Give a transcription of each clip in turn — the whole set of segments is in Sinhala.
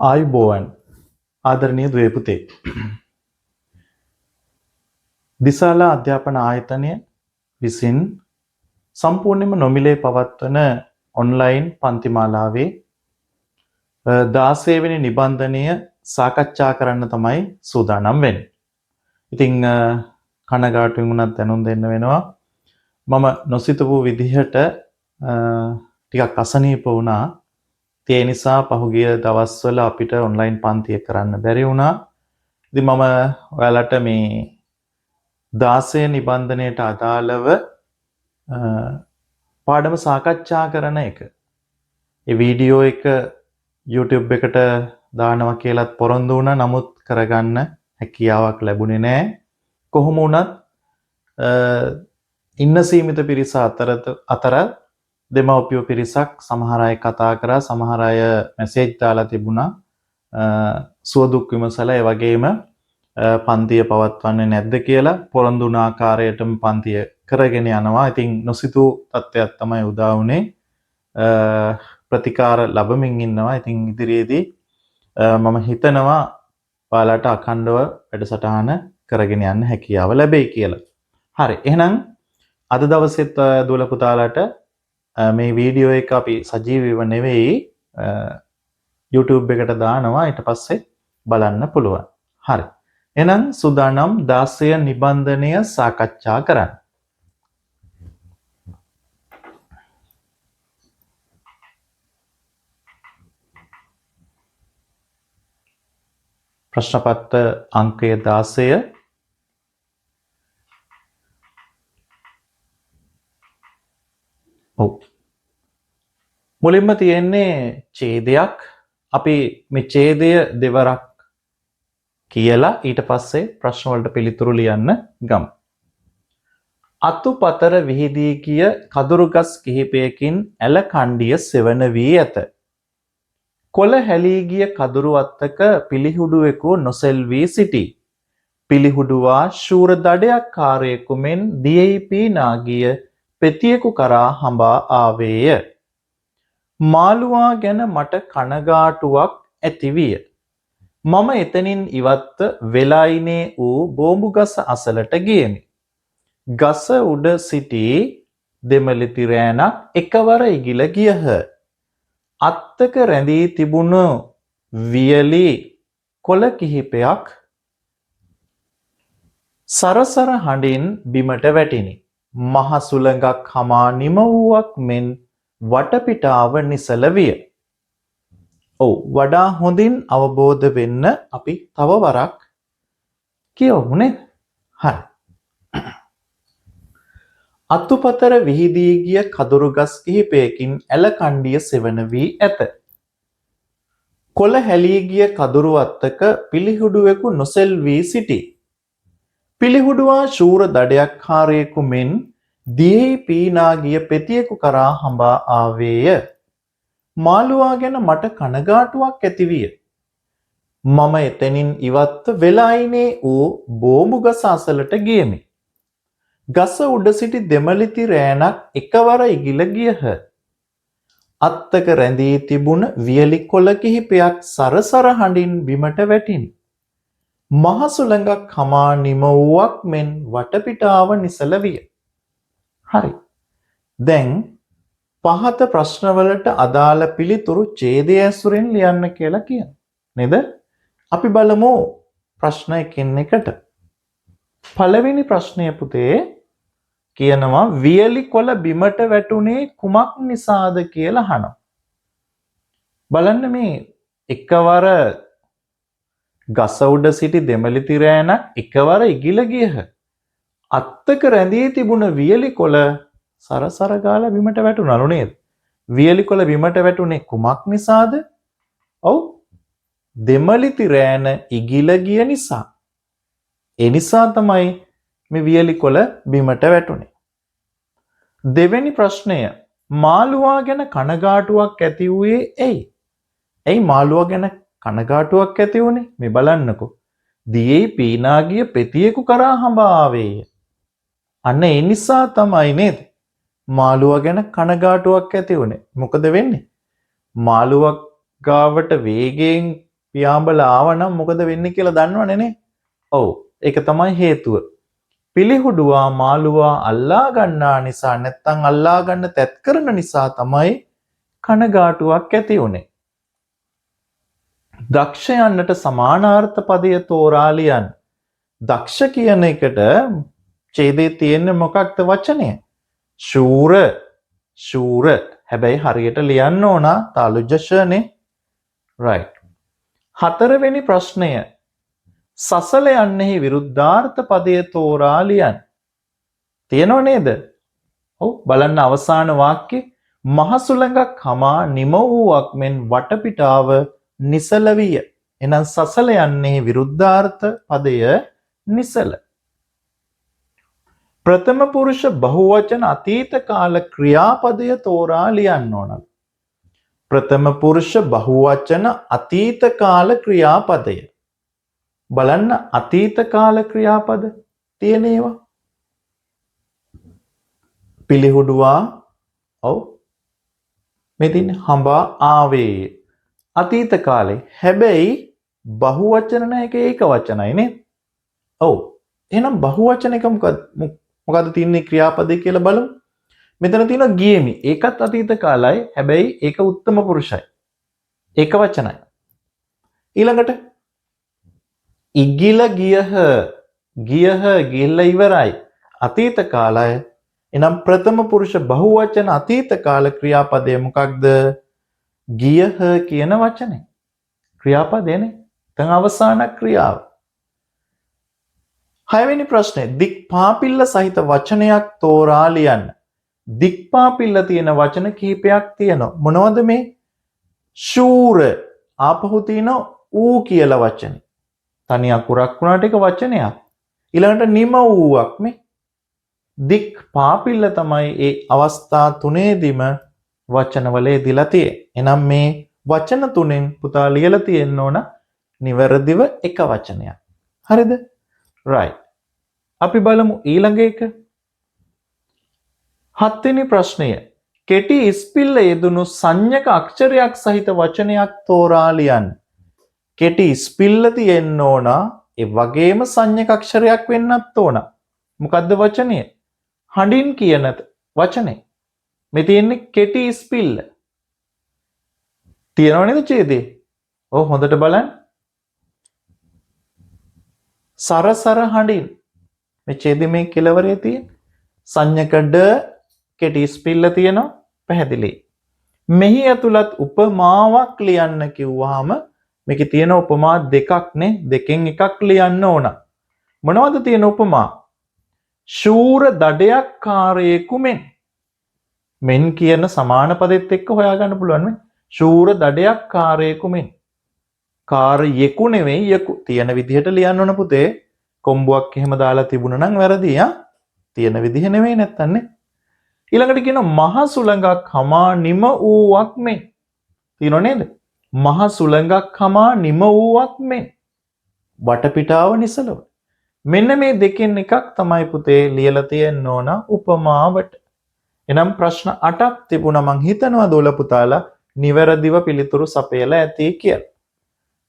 ආයුබෝවන් ආදරණීය දුවේ පුතේ. දිසාලා අධ්‍යාපන ආයතනය විසින් සම්පූර්ණයෙන්ම නොමිලේ පවත්වන ඔන්ලයින් පන්තිමාලාවේ 16 වෙනි නිබන්ධනය සාකච්ඡා කරන්න තමයි සූදානම් වෙන්නේ. ඉතින් කනගාටුවෙන් උනත් දැනුම් දෙන්න වෙනවා. මම නොසිතපු විදිහට ටිකක් අසනීප වුණා. ඒ නිසා පහුගිය දවස්වල අපිට ඔන්ලයින් පන්තිය කරන්න බැරි වුණා. ඉතින් මම ඔයාලට මේ 16 නිබන්ධනයට අදාළව පාඩම සාකච්ඡා කරන එක. ඒ වීඩියෝ එක YouTube එකට දානවා කියලාත් පොරොන්දු වුණා. නමුත් කරගන්න හැකියාවක් ලැබුණේ නැහැ. කොහොම වුණත් ඉන්න සීමිත පිරිස අතර දෙමව්පියෝ පිරිසක් සමහර අය කතා කරා, සමහර අය මැසේජ් දාලා තිබුණා. සුව දුක් විමසලා ඒ වගේම පන්තිය පවත්වන්නේ නැද්ද කියලා පොරොන්දු වුණ ආකාරයටම පන්තිය කරගෙන යනවා. ඉතින් නොසිතූ තත්ත්වයක් තමයි උදා වුනේ. ප්‍රතිකාර ලැබමින් ඉන්නවා. ඉතින් ඉදිරියේදී මම හිතනවා ඔයාලට අඛණ්ඩව වැඩසටහන කරගෙන යන්න හැකියාව ලැබෙයි කියලා. හරි. එහෙනම් අද දවසෙත් දුවල පුතාලට මේ වීඩියෝ එක අපි සජීවීව නෙවෙයි YouTube එකට දානවා. ඊට පස්සේ බලන්න පුළුවන්. හරි. එහෙනම් සූදානම් 16 නිබන්ධනය සාකච්ඡා කරන්න. ප්‍රශ්න පත්‍ර අංකය 16. ඔව්. මුලින්ම තියෙන්නේ ඡේදයක්. අපි මේ ඡේදය දෙවරක් කියලා ඊට පස්සේ ප්‍රශ්න වලට පිළිතුරු ලියන්න ගමු. අතුපතර විහිදී ගිය කදුරුගස් කිහිපයකින් ඇල කණ්ඩිය සෙවන වී ඇත. කොළ හැලී ගිය කදුරු අත්තක පිළිහුඩුවෙකු නොසෙල්වී සිටී. පිළිහුඩුවා ශූර දඩයක්කාරයෙකු මෙන් දියෙහි පීනා ගිය පෙතියෙකු කරා හඹා ආවේය. මාළුවා ගැන මට කනගාටුවක් ඇතිවිය. මම එතනින් ඉවත්ව වෙලායිනේ වූ බෝඹුගස අසලට ගියෙමි. ගස උඩ සිටි දෙමළි රෑනක් එකවර ඉගිල ගියහ. අත්තක රැඳී තිබුණු වියලි කොළ කිහිපයක් සරසර හඬින් බිමට වැටිනි. මහ සුළඟක් හමා නිම වූවක් මෙන් වටපිටාව නිසල විය. ඔව්, වඩා හොඳින් අවබෝධ වෙන්න අපි තව වරක් කියවමු නේද? හරි. අතුපතර විහිදී ගිය කදුරුගස් කිහිපයකින් ඇල කණ්ඩිය සෙවන වී ඇත. කොළ හැලී ගිය කදුරු අත්තක පිළිහුඩුවෙකු නොසෙල්වී සිටී. පිළිහුඩුවා ශූර දඩයක්කාරයෙකු මෙන් දියෙහි පීනා ගිය පෙතියෙකු කරා හඹා ආවේය. මාළුවා ගැන මට කනගාටුවක් ඇතිවිය. මම එතනින් ඉවත්ව වෙලායිනේ වූ බෝඹුගස අසලට ගියෙමි. ගස උඩ සිටි දෙමළි රෑනක් එකවර ඉගිල ගියහ. අත්තක රැඳී තිබුණ වියලි කොළ කිහිපයක් සරසර හඬින් බිමට වැටිනි. මහ සුළඟක් හමා නිම වූවක් මෙන් වටපිටාව නිසල විය. හරි. දැන් පහත ප්‍රශ්නවලට අදාළ පිළිතුරු ඡේදය ඇසුරින් ලියන්න කියලා කියනවා. නේද? අපි බලමු ප්‍රශ්න එකින් එකට. පළවෙනි ප්‍රශ්නය පුතේ කියනවා වියලි කොළ බිමට වැටුනේ කුමක් නිසාද කියලා අහනවා. බලන්න මේ එකවර ගස උඩ සිටි දෙමළි රෑනක් එකවර ඉගිල ගියහ. අත්තක රැඳී තිබුණ වියලි කොළ සරසර ගාලා බිමට වැටුණලු නේද? වියලි කොළ බිමට වැටුනේ කුමක් නිසාද? ඔව්, දෙමළි රෑන ඉගිල ගිය නිසා. ඒ නිසා තමයි මේ වියලි කොළ බිමට වැටුනේ. දෙවෙනි ප්‍රශ්නය මාළුවා ගැන කනගාටුවක් ඇති වූයේ ඇයි? ඇයි මාළුවා ගැන කනගාටුවක් ඇති වුනේ? මේ බලන්නකෝ. දියෙහි පීනා ගිය පෙතියෙකු කරා හඹා ආවේය. අන්න ඒ නිසා තමයි නේද මාළුවා ගැන කනගාටුවක් ඇති වුනේ. මොකද වෙන්නේ? මාළුවා ගාවට වේගයෙන් පියාඹල ආවනම් මොකද වෙන්නේ කියලා දන්නවනේ නේ? ඔව්. ඒක තමයි හේතුව. පිළිහුඩුවා මාළුවා අල්ලා ගන්නා නිසා නැත්තම් අල්ලා ගන්න තැත් කරන නිසා තමයි කනගාටුවක් ඇති වුනේ. දක්ෂයන්නට සමානාර්ථ පදය තෝරා ලියන්න. දක්ෂ කියන එකට ඡේදයේ තියෙන මොකක්ද වචනය? ශූර. ශූර. හැබැයි හරියට ලියන්න ඕන තාලුජෂනේ. right. හතරවෙනි ප්‍රශ්නය. සසල යන්නෙහි විරුද්ධාර්ථ පදය තෝරා ලියන්න. තියෙනව නේද? ඔව් බලන්න අවසාන වාක්‍යෙ මහසුළඟක් හමා නිම වූවක් මෙන් වටපිටාව නිසල විය. එහෙනම් සසල යන්නෙහි විරුද්ධාර්ථ පදය නිසල. ප්‍රථම පුරුෂ බහුවචන අතීත කාල ක්‍රියාපදය තෝරා ලියන්න ඕන. ප්‍රථම පුරුෂ බහුවචන අතීත කාල ක්‍රියාපදය. බලන්න අතීත කාල ක්‍රියාපද තියෙන ඒවා. පිළිහුඩුවා ඔව් මෙතින් හඹා ආවේ අතීත කාලේ. හැබැයි බහුවචන නැක ඒක වචනයි නේ. ඔව්. එහෙනම් බහුවචන එක මොකද්ද තියෙන්නේ ක්‍රියාපදේ කියලා බලමු. මෙතන තියෙනවා ගියමි. ඒකත් අතීත කාලයි. හැබැයි ඒක උත්තම පුරුෂයි. ඒක වචනයි. ඊළඟට ඉගිල ගියහ. ගියහ ගිහිල්ලා ඉවරයි. අතීත කාලය. එනම් ප්‍රථම පුරුෂ බහුවචන අතීත කාල ක්‍රියාපදය මොකක්ද? ගියහ කියන වචනේ. ක්‍රියාපදයනේ. දැන් අවසාන ක්‍රියාව. හයවෙනි ප්‍රශ්නේ දික්පාපිල්ල සහිත වචනයක් තෝරා ලියන්න. දික්පාපිල්ල තියෙන වචන කිහිපයක් තියෙනවා. මොනවද මේ? ශූර. ආපහු තියෙන ඌ කියලා වචනේ. තනි අකුරක් වුණාට ඒක වචනයක්. ඊළඟට නිම ඌවක් මේ. දික්පාපිල්ල තමයි ඒ අවස්ථා තුනේදීම වචනවල යෙදিলা තියෙන්නේ. එහෙනම් මේ වචන තුනෙන් පුතා ලියලා තියෙන්න ඕන නිවැරදිව එක වචනයක්. හරිද? right. අපි බලමු ඊළඟ එක. 7 වෙනි ප්‍රශ්නය. කෙටි ඉස්පිල්ල යෙදුණු සංඥක අක්ෂරයක් සහිත වචනයක් තෝරා ලියන්න. කෙටි ඉස්පිල්ල තියෙන්න ඕන ඒ වගේම සංඥක අක්ෂරයක් වෙන්නත් ඕන. මොකද්ද වචනය? හඬින් කියන වචනේ. මේ තියෙන්නේ කෙටි ඉස්පිල්ල. තියෙනව නේද ඡේදේ? ඔව් හොඳට බලන්න. සරසර හඬින් මේ ඡේදෙ මේ කෙලවරේ තියෙන සංඥකඩ කෙටි ස්පිල්ල තියෙනවා පැහැදිලි. මෙහි ඇතුළත් උපමාවක් ලියන්න කිව්වහම මේකේ තියෙන උපමා දෙකක් නේ. දෙකෙන් එකක් ලියන්න ඕන. මොනවද තියෙන උපමා? ශූර දඩයක්කාරයෙකු මෙන්. මෙන් කියන සමාන පදෙත් එක්ක හොයාගන්න පුළුවන් මේ. ශූර දඩයක්කාරයෙකු මෙන්. කාර්යෙකු නෙවෙයි යකු. තියෙන විදිහට ලියන්න ඕන පුතේ. කොම්බුවක් එහෙම දාලා තිබුණා නම් වැරදි ආ. තියෙන විදිහ නෙවෙයි නැත්තන්නේ. ඊළඟට කියන මහ සුළඟක් හමා නිම වූවක් මෙන්. තියෙනව නේද? මහ සුළඟක් හමා නිම වූවක් මෙන්. වටපිටාව නිසලව. මෙන්න මේ දෙකෙන් එකක් තමයි පුතේ ලියලා තියෙන්න ඕන උපමාවට. එනම් ප්‍රශ්න 8ක් තිබුණා මං හිතනවා දොළ පුතාලා නිවැරදිව පිළිතුරු සපයලා ඇති කියලා.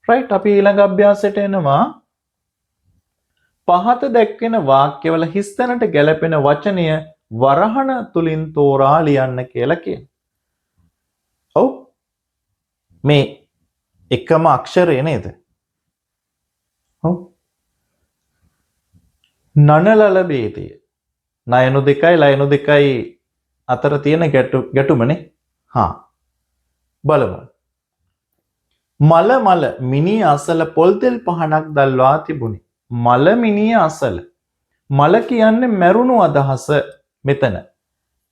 right අපි ඊළඟ අභ්‍යාසයට එනවා. පහත දැක්වෙන වාක්‍යවල හිස්තැනට ගැලපෙන වචනය වරහණ තුලින් තෝරා ලියන්න කියලා කියනවා. ඔව් මේ එකම අක්ෂරය නේද? ඔව් නනලල ભેදය. නයනු දෙකයි ලයනු දෙකයි අතර තියෙන ගැටුමනේ. හා බලමු. මල මල මිනී අසල පොල් තෙල් පහනක් දැල්වා තිබුණි. මල මිනී අසල. මල කියන්නේ මැරුණු අදහස මෙතන.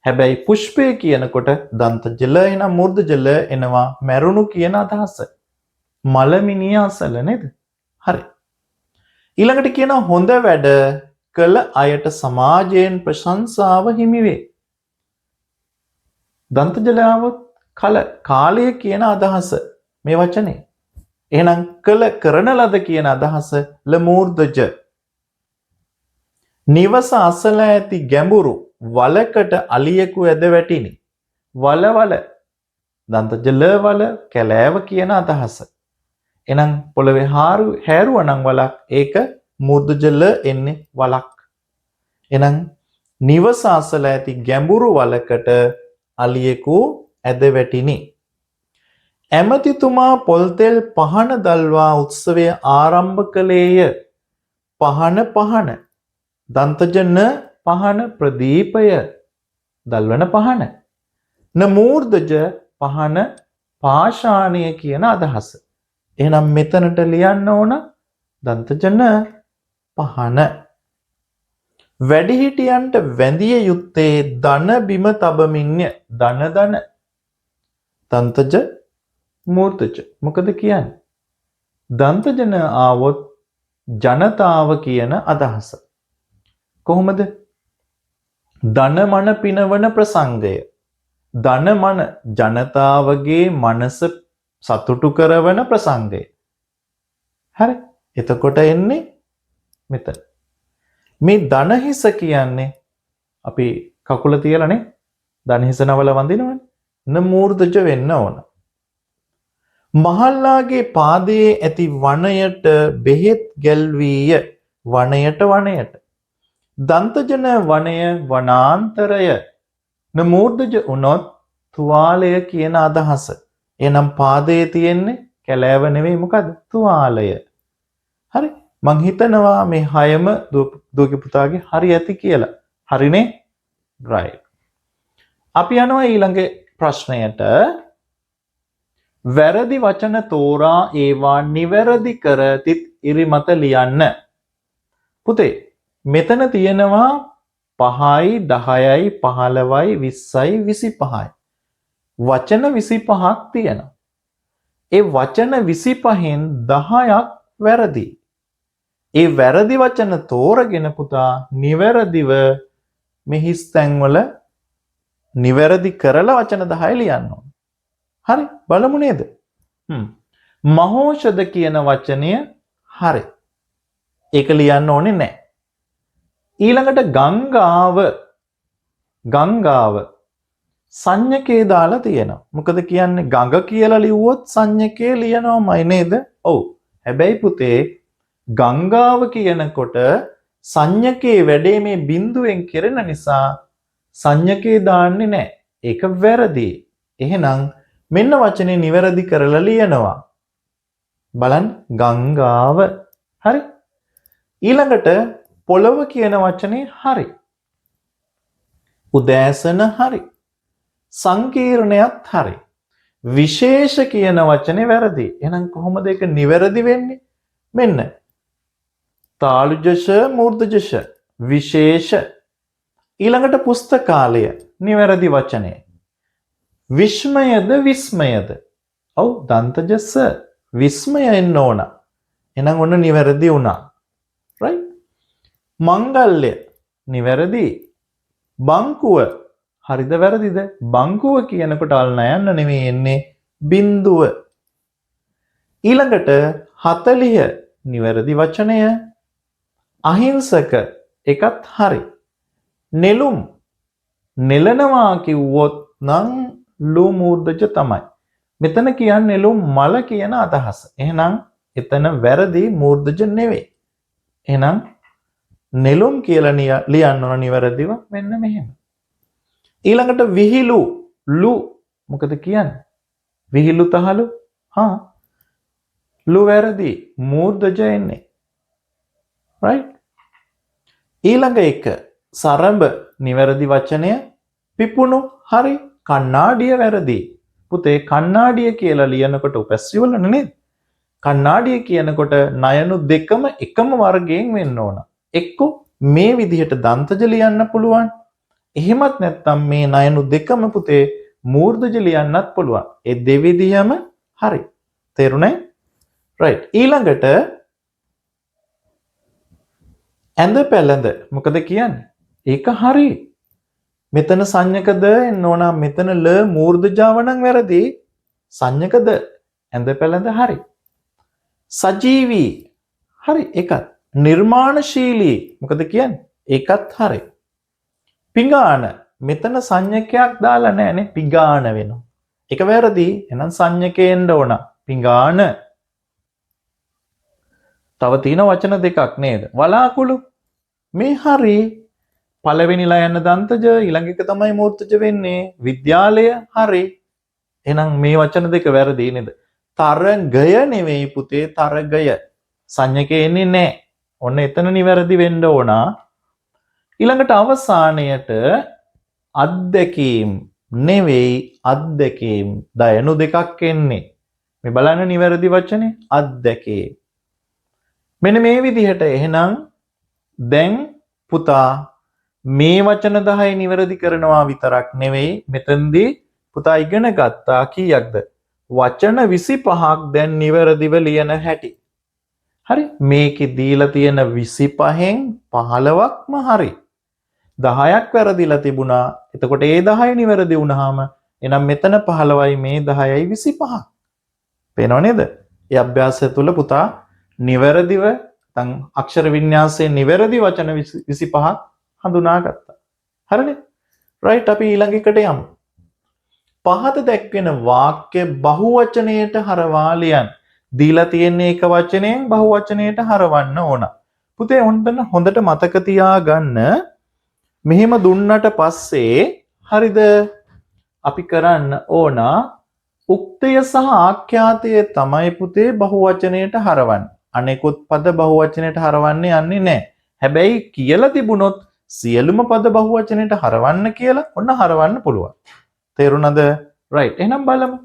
හැබැයි පුෂ්පය කියනකොට දන්ත ජල එන මුර්ධ ජල එනවා මැරුණු කියන අදහස. මල මිනී අසල නේද? හරි. ඊළඟට කියන හොඳ වැඩ කළ අයට සමාජයෙන් ප්‍රශංසාව හිමි වේ. දන්ත ජල આવොත් කාලය කියන අදහස මේ වචනේ. එහෙනම් කළ කරන ලද කියන අදහස ලමූර්ධජ. නිවස අසල ඇති ගැඹුරු වලකට අලියෙකු ඇද වැටිනි. වල දන්ත ජල වල කැලෑව කියන අදහස. එහෙනම් පොළවේ හැරුවනම් වලක් ඒක මුර්ධජල එන්නේ වලක්. එහෙනම් නිවස අසල ඇති ගැඹුරු වලකට අලියෙකු ඇද වැටිනි. ඇමතිතුමා පොල්තෙල් පහන දල්වා උත්සවය ආරම්භ කළේය. පහන දන්තජන පහන ප්‍රදීපය දල්වන පහන. නමූර්ධජ පහන පාෂාණය කියන අදහස. එහෙනම් මෙතනට ලියන්න ඕන දන්තජන පහන. වැඩිහිටියන්ට වැඳිය යුත්තේ ධන බිම තබමින්ය. ධන දන්තජ මූර්ධජ. මොකද කියන්නේ? දන්තජන ආවොත් ජනතාව කියන අදහස. කොහොමද? ධනමන පිනවන ප්‍රසංගය. ධනමන ජනතාවගේ මනස සතුටු කරවන ප්‍රසංගය. හරි. එතකොට එන්නේ මෙතන. මේ ධනහිස කියන්නේ අපි කකුල තියලානේ ධනහිස නවල වඳිනවනේ. නමූර්ධජ වෙන්න ඕන. මහල්ලාගේ පාදයේ ඇති වනයට බෙහෙත් ගැල්වීය. වනයට දන්තජන වනය වනාන්තරය. නමූර්ධජ උනොත් තුවාලය කියන අදහස. එහෙනම් පාදයේ තියෙන්නේ කැලෑව නෙවෙයි මොකද? තුවාලය. හරි. මං හිතනවා මේ හයම දුවගේ පුතාගේ හරි ඇති කියලා. හරිනේ? right. අපි යනවා ඊළඟ ප්‍රශ්නයට. වැරදි වචන තෝරා ඒවා නිවැරදි කර තිත් ඉරිමත ලියන්න. පුතේ මෙතන තියෙනවා 5යි 10යි 15යි 20යි 25යි. වචන 25ක් තියෙනවා. ඒ වචන 25න් 10ක් වැරදි. ඒ වැරදි වචන තෝරගෙන පුතා නිවැරදිව මේ හිස් තැන්වල නිවැරදි කරලා වචන 10 ලියන්න ඕන. හරි බලමු නේද? මහෝෂධ කියන වචනය හරි. ඒක ලියන්න ඕනේ නැහැ. ඊළඟට ගංගාව සංඥකේ දාලා තියෙනවා. මොකද කියන්නේ ගඟ කියලා ලිව්වොත් සංඥකේ ලියනවාමයි නේද? ඔව්. හැබැයි පුතේ ගංගාව කියනකොට සංඥකේ වැඩේ මේ බිඳුවෙන් කෙරෙන නිසා සංඥකේ දාන්නේ නැහැ. ඒක වැරදි. එහෙනම් මෙන්න වචනේ නිවැරදි කරලා ලියනවා. බලන්න ගංගාව. හරි. ඊළඟට පොළව කියන වචනේ හරි. උදෑසන හරි. සංකීර්ණයත් හරි. විශේෂ කියන වචනේ වැරදි. එහෙනම් කොහොමද ඒක නිවැරදි වෙන්නේ? මෙන්න තාලුජෂ මූර්ධජෂ විශේෂ. ඊළඟට පුස්තකාලය නිවැරදි වචනය. විස්මයද විස්මයද. ඔව් දන්තජස විස්මය එන්න ඕන. එහෙනම් ඔන්න නිවැරදි වුණා. right? මංගල්‍ය නිවැරදි. බංකුව හරිද වැරදිද? බංකුව කියනකොට අල්න යන්න නෙමෙයි එන්නේ බිඳුව. ඊළඟට 40 නිවැරදි වචනය. අහිංසක එකත් හරි. නෙළුම් නෙලනවා කිව්වොත් නම් ලුමූර්ධජ තමයි. මෙතන කියන්නේ නෙළුම් මල කියන අදහස. එහෙනම් එතන වැරදි මූර්ධජ නෙවෙයි. එහෙනම් නෙළුම් කියලා ලියන්න ඕන නිවැරදිව මෙන්න මෙහෙම. ඊළඟට විහිළු ලු මොකද කියන්නේ? විහිළු තහළු ලු වැරදි මූර්ධජ එන්නේ. right? ඊළඟ එක සරඹ නිවැරදි වචනය. පිපුණු හරි. කණ්ණාඩිය වැරදි. පුතේ කණ්ණාඩිය කියලා ලියනකොට උපැස්සිවල නේද? කණ්ණාඩිය කියනකොට නයනු දෙකම එකම වර්ගයෙන් වෙන්න ඕන. එක්ක මේ විදිහට දන්තජ ලියන්න පුළුවන්. එහෙමත් නැත්නම් මේ නයනු දෙකම පුතේ මූර්ධජ ලියන්නත් පුළුවන්. ඒ දෙවිදිහම හරි. තේරුණේ? right. ඊළඟට ඇඳ පැළඳ මොකද කියන්නේ? ඒක හරි. මෙතන සංඥකද එන්න ඕන. මෙතන ල මූර්ධජාව නම් වැරදි. සංඥකද ඇඳ පැළඳ හරි. සජීවී හරි එකත්. නිර්මාණශීලී මොකද කියන්නේ? ඒකත් හරි. පිඟාන මෙතන සංඥකයක් දාලා නැහැනේ. පිඟාන වෙනවා. ඒක වැරදි. එහෙනම් සංඥකේ එන්න ඕන. පිඟාන. තව තියෙන වචන දෙකක් නේද? වලාකුළු. මේ හරි. පළවෙනිලා යන දන්තජ ඊළඟ එක තමයි මූර්තජ වෙන්නේ. විද්‍යාලය හරි. එහෙනම් මේ වචන දෙක වැරදි නේද? තරගය නෙවෙයි පුතේ තරගය. සංඥකේ එන්නේ නැහැ. ඔන්න එතන නිවැරදි වෙන්න ඕන. ඊළඟට අවසානයට අත්දැකීම් නෙවෙයි අත්දැකීම් දයනු දෙකක් එන්නේ. මේ බලන්න නිවැරදි වචනේ අත්දැකීම්. මෙන්න මේ විදිහට එහෙනම් දැන් පුතා මේ වචන 10 නිවැරදි කරනවා විතරක් නෙවෙයි මෙතෙන්දී පුතා ඉගෙන ගත්තා කීයක්ද? වචන 25ක් දැන් නිවැරදිව ලියන හැටි. හරි මේකේ දීලා තියෙන 25න් 15ක්ම හරි. 10ක් වැරදිලා තිබුණා. එතකොට ඒ 10 නිවැරදි වුණාම එහෙනම් මෙතන 15යි මේ 10යි 25ක්. පේනව නේද? ඒ අභ්‍යාසය තුල පුතා නිවැරදිව නැත්නම් අක්ෂර වින්‍යාසයේ නිවැරදි වචන 25ක් හඳුනාගත්තා. හරිනේ? රයිට් අපි ඊළඟ එකට යමු. පහත දැක්වෙන වාක්‍ය බහුවචනයට හරවා ලියන්න. දීලා තියෙන්නේ එක වචනයෙන් බහුවචනයට හරවන්න ඕන. පුතේ හොඳට මතක තියාගන්න මෙහෙම දුන්නට පස්සේ හරිද අපි කරන්න ඕන උක්තය සහ ආඛ්‍යාතය තමයි පුතේ බහුවචනයට හරවන්නේ. අනෙකුත් පද බහුවචනයට හරවන්නේ යන්නේ නැහැ. හැබැයි කියලා තිබුණොත් සියලුම පද බහුවචනයට හරවන්න කියලා ඔන්න හරවන්න පුළුවන්. තේරුණාද? රයිට්. එහෙනම් බලමු.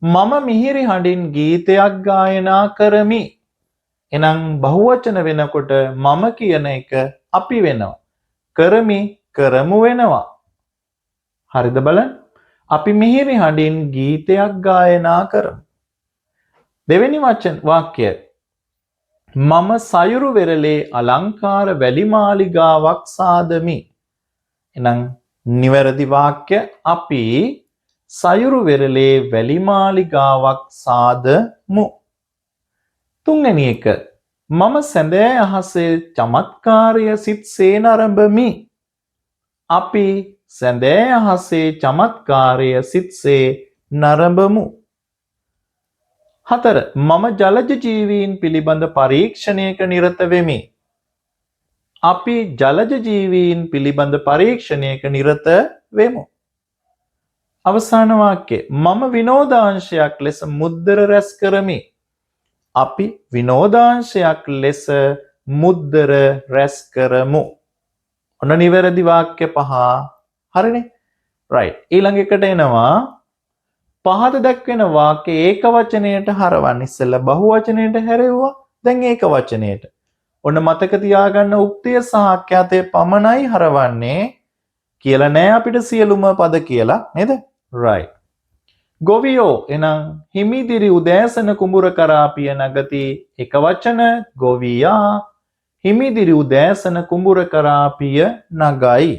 මම මිහිරි හඬින් ගීතයක් ගායනා කරමි. එහෙනම් බහුවචන වෙනකොට මම කියන එක අපි වෙනවා. කරමි කරමු වෙනවා. හරිද බලන්න? අපි මිහිරි හඬින් ගීතයක් ගායනා කරමු. දෙවෙනි වාක්‍යය මම සයුරු වෙරළේ අලංකාර වැලි මාලිගාවක් සාදමි. එහෙනම් නිවැරදි වාක්‍ය අපි සයුරු වෙරළේ වැලි මාලිගාවක් සාදමු. තුන්වෙනි එක මම සැඳෑ අහසේ චමත්කාරය සිත්සේ නරඹමි. අපි සැඳෑ අහසේ චමත්කාරය සිත්සේ නරඹමු. 4 මම ජලජ ජීවීන් පිළිබඳ පරීක්ෂණයක නිරත වෙමි. අපි ජලජ ජීවීන් පිළිබඳ පරීක්ෂණයක නිරත වෙමු. අවසාන වාක්‍යය මම විනෝදාංශයක් ලෙස මුද්දර රැස් කරමි. අපි විනෝදාංශයක් ලෙස මුද්දර රැස් කරමු. ඔන්න නිවැරදි වාක්‍ය 5 හරිනේ. රයිට්. ඊළඟ එකට එනවා පහත දැක්වෙන වාක්‍ය ඒක වචනයට හරවන්න ඉස්සෙල්ලා බහුවචනයට හැරෙව්වා. දැන් ඒක වචනයට. ඔන්න මතක තියාගන්න උක්තිය සහ ආඛ්‍යාතය පමණයි හරවන්නේ කියලා නෑ අපිට සියලුම පද කියලා නේද? right. ගොවියෝ එනම් හිමිදිරි උදෑසන කුඹුර කරා පිය නගති එක වචන ගොවියා හිමිදිරි උදෑසන කුඹුර කරා පිය නගයි.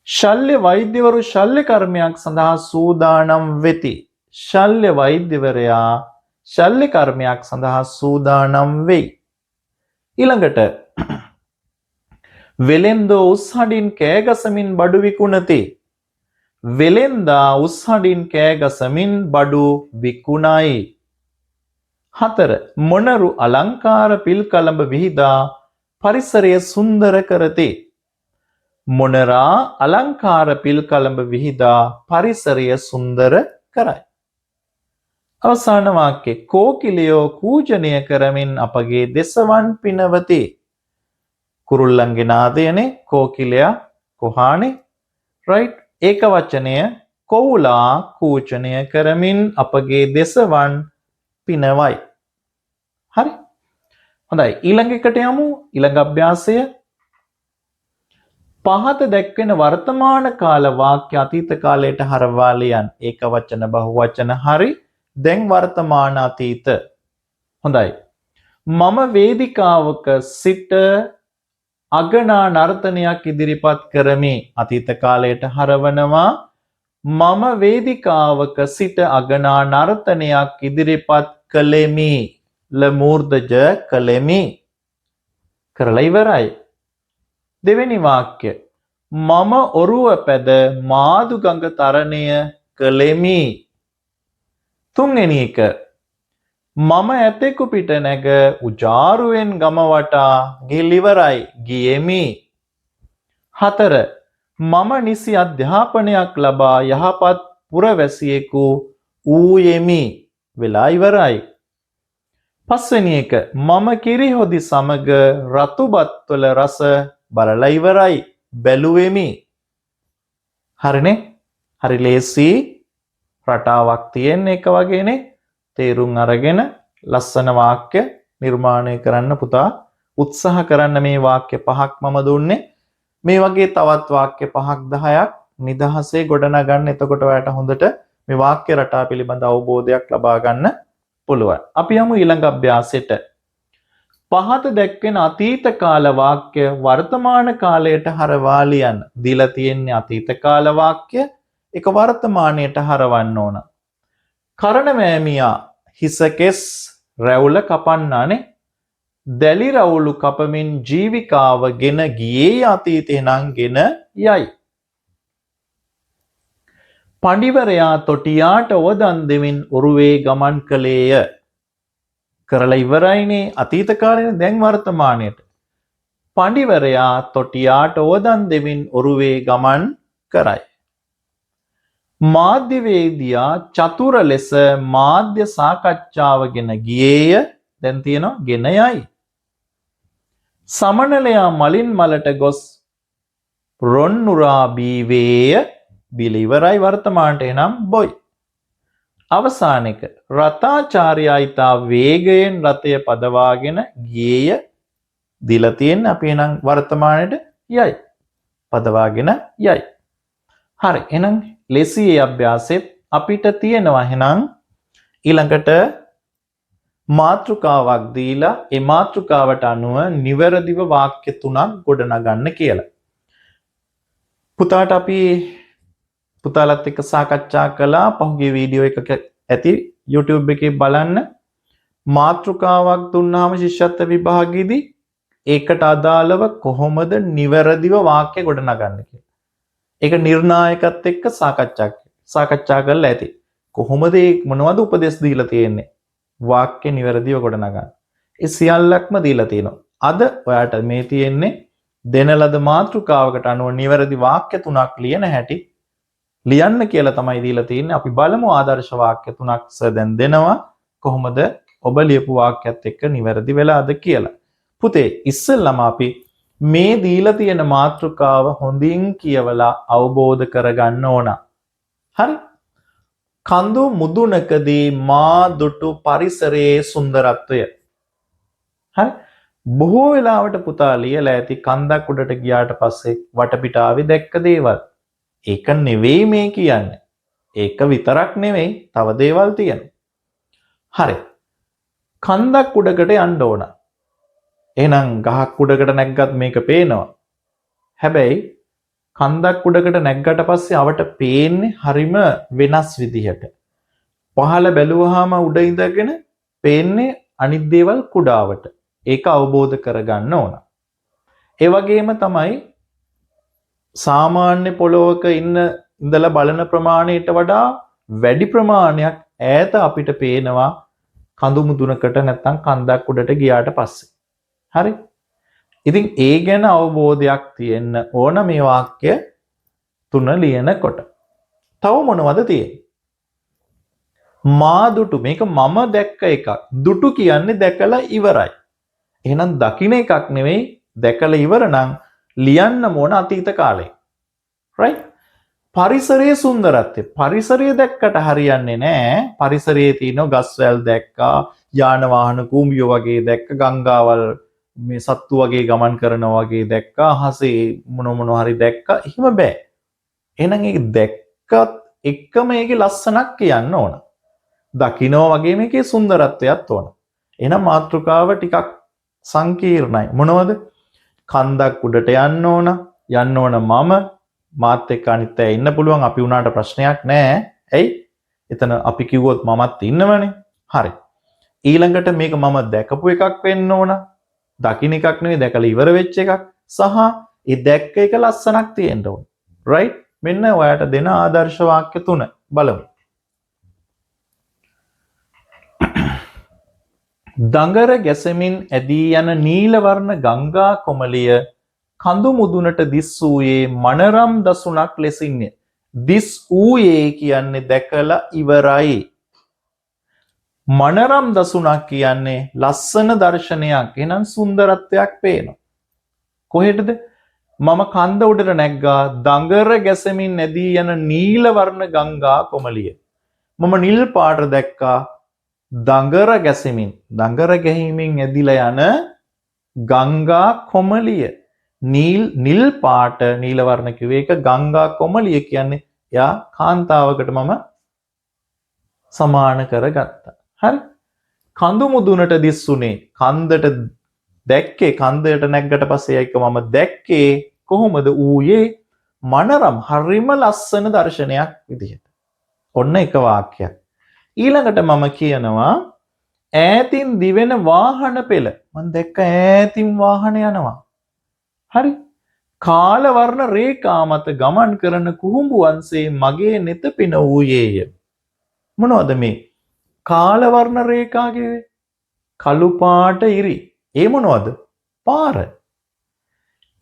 ශල්‍ය වෛද්‍යවරු ශල්‍ය කර්මයක් සඳහා සූදානම් වෙති. ශල්‍ය වෛද්‍යවරයා ශල්‍ය කර්මයක් සඳහා සූදානම් වෙයි. ඊළඟට වෙලෙන්දෝ උස්හඬින් කෑගසමින් බඩු විකුණති. වෙලෙන්දා උස්හඬින් කෑගසමින් බඩු විකුණයි. 4 මොනරු අලංකාර පිල්කලඹ විහිදා පරිසරය සුන්දර කරති. මොනරා අලංකාර පිල්කලඹ විහිදා පරිසරය සුන්දර කරයි. අවසාන වාක්‍ය කෝකිලයෝ කූජනය කරමින් අපගේ දෙසවන් පිනවති. කුරුල්ලන්ගේ නාදයනේ කෝකිලයා කොහානේ right ඒක වචනය කොවුලා කූචනය කරමින් අපගේ දෙසවන් පිනවයි. හරි හොඳයි ඊළඟ එකට යමු. ඊළඟ අභ්‍යාසය පහත දැක්වෙන වර්තමාන කාල වාක්‍ය අතීත කාලයට හරවා ලියන්න. ඒක වචන බහුවචන හරි. දැන් වර්තමාන අතීත. හොඳයි. මම වේදිකාවක සිට අගනා නර්තනයක් ඉදිරිපත් කරමි. අතීත කාලයට හරවනවා. මම වේදිකාවක සිට අගනා නර්තනයක් ඉදිරිපත් කළෙමි. ලමූර්ධජ කළෙමි. කරලා ඉවරයි. දෙවෙනි වාක්‍ය මම ඔරුව පැද මාදු ගඟ තරණය කළෙමි. තුන්වෙනි එක මම ඇතෙකු පිට නැග උජාරුවෙන් ගම වටා ගිලිවරයි ගියෙමි. 4. මම නිසි අධ්‍යාපනයක් ලබා යහපත් පුරවැසියෙකු ඌයෙමි. වෙලා ඉවරයි. 5 වෙනි එක මම කිරි හොදි සමග රතු බත්වල රස බලලා ඉවරයි බැලුවෙමි. හරිනේ? හරි ලේසි රටාවක් තියෙන එක වගේනේ. තේරුම් අරගෙන ලස්සන වාක්‍ය නිර්මාණය කරන්න පුතා උත්සාහ කරන්න. මේ වාක්‍ය 5ක් මම දුන්නේ. මේ වගේ තවත් වාක්‍ය 5ක් 10ක් නිදහසේ ගොඩනගන්න. එතකොට ඔයාලට හොඳට මේ වාක්‍ය රටාව පිළිබඳ අවබෝධයක් ලබා ගන්න පුළුවන්. අපි යමු ඊළඟ අභ්‍යාසයට. පහත දැක්වෙන අතීත කාල වාක්‍ය වර්තමාන කාලයට හරවා ලියන්න. දීලා තියෙන්නේ අතීත කාල වාක්‍ය. ඒක වර්තමානයට හරවන්න ඕන. කරණමෑමියා හිසකෙස් රැවුල කපන්නානේ. දැලි රවුලු කපමින් ජීවිකාව ගෙන ගියේ අතීතේ නම් ගෙන යයි. පඬිවරයා තොටියාට ඔවදන් දෙමින් ඔරුවේ ගමන් කළේය. කරලා ඉවරයිනේ අතීත කාලේ දැන් වර්තමානයට. පඬිවරයා තොටියාට ඔවදන් දෙමින් ඔරුවේ ගමන් කරයි. මාධ්‍යවේදියා චතුර ලෙස මාධ්‍ය සාකච්ඡාව ගෙන ගියේය. දැන් තියෙනවා ගෙන යයි. සමනලයා මලින් මලට ගොස් රොන්නුරා බීවේය. බිල ඉවරයි වර්තමානට එනම් බොයි. අවසාන එක රතාචාර්යා ඊතා වේගයෙන් රථය පදවාගෙන ගියේය. දීලා තියෙන්නේ අපි එනම් වර්තමානයට යයි. පදවාගෙන යයි. හරි එහෙනම් ලෙසියේ අභ්‍යාසෙත් අපිට තියෙනවා එහෙනම් ඊළඟට මාතෘකාවක් දීලා ඒ මාතෘකාවට අනුව නිවැරදිව වාක්‍ය 3ක් ගොඩනගන්න කියලා. පුතාට අපි පුතාලත් එක්ක සාකච්ඡා කළා පහුගිය වීඩියෝ එකක ඇති YouTube එකේ බලන්න. මාතෘකාවක් දුන්නාම ශිෂ්‍යත්ව විභාගයේදී ඒකට අදාළව කොහොමද නිවැරදිව වාක්‍ය ගොඩනගන්නේ කියලා. ඒක නිර්ණායකත් එක්ක සාකච්ඡා කරලා ඇති. කොහොමද මොනවද උපදෙස් දීලා තියෙන්නේ? වාක්‍ය නිවැරදිව ගොඩනගන්න. ඒ සියල්ලක්ම දීලා තියෙනවා. අද ඔයාට මේ තියෙන්නේ දෙන ලද මාතෘකාවකට අනුව නිවැරදි වාක්‍ය 3ක් ලියන හැටි ලියන්න කියලා තමයි දීලා තියෙන්නේ. අපි බලමු ආදර්ශ වාක්‍ය 3ක් දැන් දෙනවා. කොහොමද ඔබ ලියපු වාක්‍යත් එක්ක නිවැරදි වෙලාද කියලා. පුතේ ඉස්සෙල්ලාම අපි මේ දීලා තියෙන මාතෘකාව හොඳින් කියවලා අවබෝධ කරගන්න ඕන. හරි? කඳු මුදුනකදී මා දුටු පරිසරයේ සුන්දරත්වය. හරි? බොහෝ වෙලාවට පුතා ලියලා ඇති කන්දක් උඩට ගියාට පස්සේ වටපිටාවේ දැක්ක දේවල්. ඒක නෙවෙයි මේ කියන්නේ. ඒක විතරක් නෙවෙයි තව දේවල් තියෙනවා. හරි. කන්දක් උඩකට යන්න ඕන. එහෙනම් ගහක් උඩකට නැග්ගත් මේක පේනවා. හැබැයි කන්දක් උඩකට නැග්ගට පස්සේ අවට පේන්නේ හරිම වෙනස් විදිහට. පහළ බැලුවාම උඩ ඉඳගෙන පේන්නේ අනිත් දේවල් කුඩාවට. ඒක අවබෝධ කරගන්න ඕන. ඒ වගේම තමයි සාමාන්‍ය පොළොවක ඉඳලා බලන ප්‍රමාණයට වඩා වැඩි ප්‍රමාණයක් ඈත අපිට පේනවා කඳු මුදුනකට නැත්නම් කන්දක් උඩට ගියාට පස්සේ. හරි? ඉතින් ඒ ගැන අවබෝධයක් තියෙන්න ඕන මේ වාක්‍ය 3 ලියනකොට. තව මොනවද තියෙන්නේ? මා දුටු මේක මම දැක්ක එකක්. දුටු කියන්නේ දැකලා ඉවරයි. එහෙනම් දකින්න එකක් නෙවෙයි දැකලා ඉවර නම් ලියන්න ඕන අතීත කාලේ. right? පරිසරයේ සුන්දරත්වය. පරිසරය දැක්කට හරියන්නේ නැහැ. පරිසරයේ තියෙන ගස්වැල් දැක්කා, යාන වාහන කූඹියෝ වගේ දැක්ක, ගංගාවල් මේ සත්තු වගේ ගමන් කරනවා වගේ දැක්කා, අහසේ මොන හරි දැක්කා. එහෙම බෑ. එහෙනම් ඒක දැක්කත් එක්කම ඒකේ ලස්සනක් කියන්න ඕන. දකින්නවා වගේ මේකේ සුන්දරත්වයක් ඕන. එහෙනම් මාතෘකාව ටිකක් සංකීර්ණයි. මොනවද? කන්දක් උඩට යන්න ඕන මම මාත් එක්ක අනිත් අය ඉන්න පුළුවන්. අපි උනාට ප්‍රශ්නයක් නැහැ. ඇයි? එතන අපි කිව්වොත් මමත් ඉන්නවනේ. හරි. ඊළඟට මේක මම දැකපු එකක් වෙන්න ඕන. දකින්න එකක් නෙවෙයි දැකලා ඉවර වෙච්ච එකක්. සහ ඒ දැක්ක එක ලස්සනක් තියෙන්න ඕන. right? මෙන්න ඔයාට දෙන ආදර්ශ වාක්‍ය 3 බලමු. දඟර ගැසෙමින් ඇදී යන නීල වර්ණ ගංගා කොමලිය කඳු මුදුනට දිස් වූයේ මනරම් දසුණක් ලෙසින්ය. දිස් වූයේ කියන්නේ දැකලා ඉවරයි. මනරම් දසුණක් කියන්නේ ලස්සන දර්ශනයක්. එහෙනම් සුන්දරත්වයක් පේනවා. කොහෙටද? මම කන්ද උඩට නැග්ගා දඟර ගැසෙමින් ඇදී යන නීල වර්ණ ගංගා කොමලිය. මම නිල් පාට දැක්කා දඟර ගැසෙමින් දඟර ගැහිමින් ඇදිලා යන ගංගා කොමලිය. නිල් පාට නීල වර්ණ කිව්වේ ඒක ගංගා කොමලිය කියන්නේ යා කාන්තාවකට මම සමාන කරගත්තා. හරි? කඳු මුදුනට දිස්සුනේ කන්දට දැක්කේ කන්දයට නැග්ගට පස්සේ ඒක මම දැක්කේ කොහොමද ඌයේ මනරම් හරිම ලස්සන දර්ශනයක් විදිහට. ඔන්න එක වාක්‍යයක්. ඊළඟට මම කියනවා ඈතින් දිවෙන වාහන පෙළ. මම දැක්ක ඈතින් වාහන යනවා. හරි? කාල වර්ණ රේඛා මත ගමන් කරන කුහුඹු වංශේ මගේ නෙත පින වූයේය. මොනවද මේ? කාල වර්ණ රේඛා කිව්වේ කළු පාට ඉරි. ඒ මොනවද? පාර.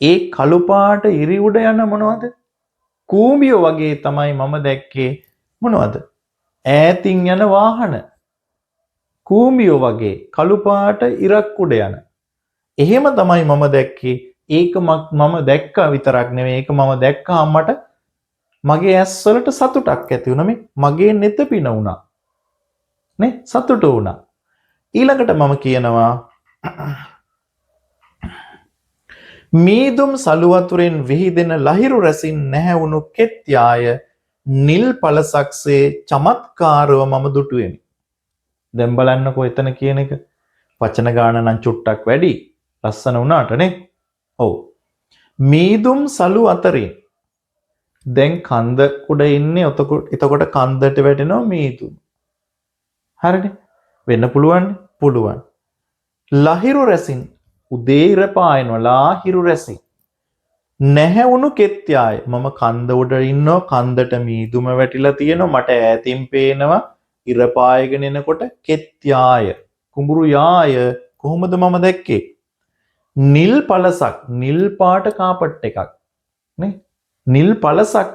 ඒ කළු පාට ඉරි උඩ යන මොනවද? කූඹිය වගේ තමයි මම දැක්කේ මොනවද? ඈතින් යන වාහන. කූඹිය වගේ කළු පාට ඉරක් උඩ යන. එහෙම තමයි මම දැක්කේ. ඒක මම දැක්කා විතරක් නෙවෙයි ඒක මම දැක්කා මට මගේ ඇස් වලට සතුටක් ඇති වුණා මේ මගේ නෙත පින වුණා නේ සතුට වුණා ඊළඟට මම කියනවා මීදුම් සලු වතුරෙන් විහිදෙන ලහිරු රැසින් නැහැවුණු කෙත්යාය නිල් පළසක්සේ චමත්කාරව මම දුටුවෙමි දැන් බලන්නකෝ එතන කියන එක වචන ගාන නම් චුට්ටක් වැඩි ලස්සන වුණාට නේ ඔව් මීදුම් සලු අතරින් දැන් කන්ද උඩ ඉන්නේ එතකොට කන්දට වැටෙනවා මීදුම් හරිනේ වෙන්න පුළුවන් ලහිරු රැසින් උදේ ඉර පායනවා ලහිරු රැසින් නැහැවුණු කෙත්යාය මම කන්ද උඩ ඉන්නවා කන්දට මීදුම වැටිලා තියෙනවා මට ඈතින් පේනවා ඉර පායගෙන එනකොට කෙත්යාය කුඹුරු යාය කොහොමද මම දැක්කේ නිල් පළසක් නිල් පාට කාපට් එකක් නේ නිල් පළසක්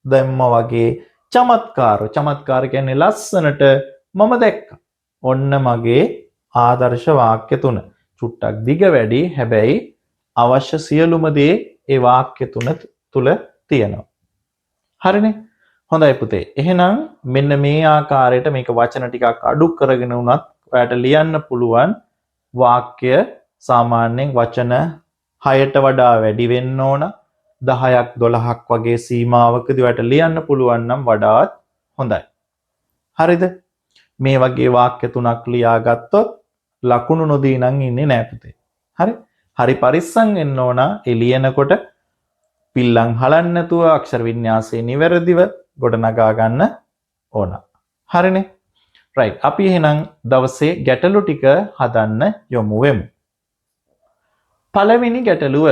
දැම්මා වගේ චමත්කාර කියන්නේ ලස්සනට මම දැක්කා ඔන්න මගේ ආදර්ශ වාක්‍ය තුන චුට්ටක් දිග වැඩි හැබැයි අවශ්‍ය සියලුම දේ ඒ වාක්‍ය තුන තුල තියෙනවා හරිනේ හොඳයි පුතේ එහෙනම් මෙන්න මේ ආකාරයට මේක වචන ටිකක් අඩු කරගෙන උනත් ඔයාලට ලියන්න පුළුවන් වාක්‍ය සාමාන්‍යයෙන් වචන 6ට වඩා වැඩි වෙන්න ඕන 10ක් 12ක් වගේ සීමාවකදී ඔයාලට ලියන්න පුළුවන් නම් වඩාත් හොඳයි. හරිද? මේ වගේ වාක්‍ය තුනක් ලියාගත්තොත් ලකුණු නොදී නම් ඉන්නේ නෑ පුතේ. හරි? හරි පරිස්සම් වෙන්න ඕන ඒ ලියනකොට පිල්ලම් හලන්න නැතුව අක්ෂර වින්‍යාසය නිවැරදිව ගොඩනගා ගන්න ඕන. හරිනේ? right අපි එහෙනම් දවසේ ගැටලු ටික හදන්න යමු වෙමු. පළවෙනි ගැටලුව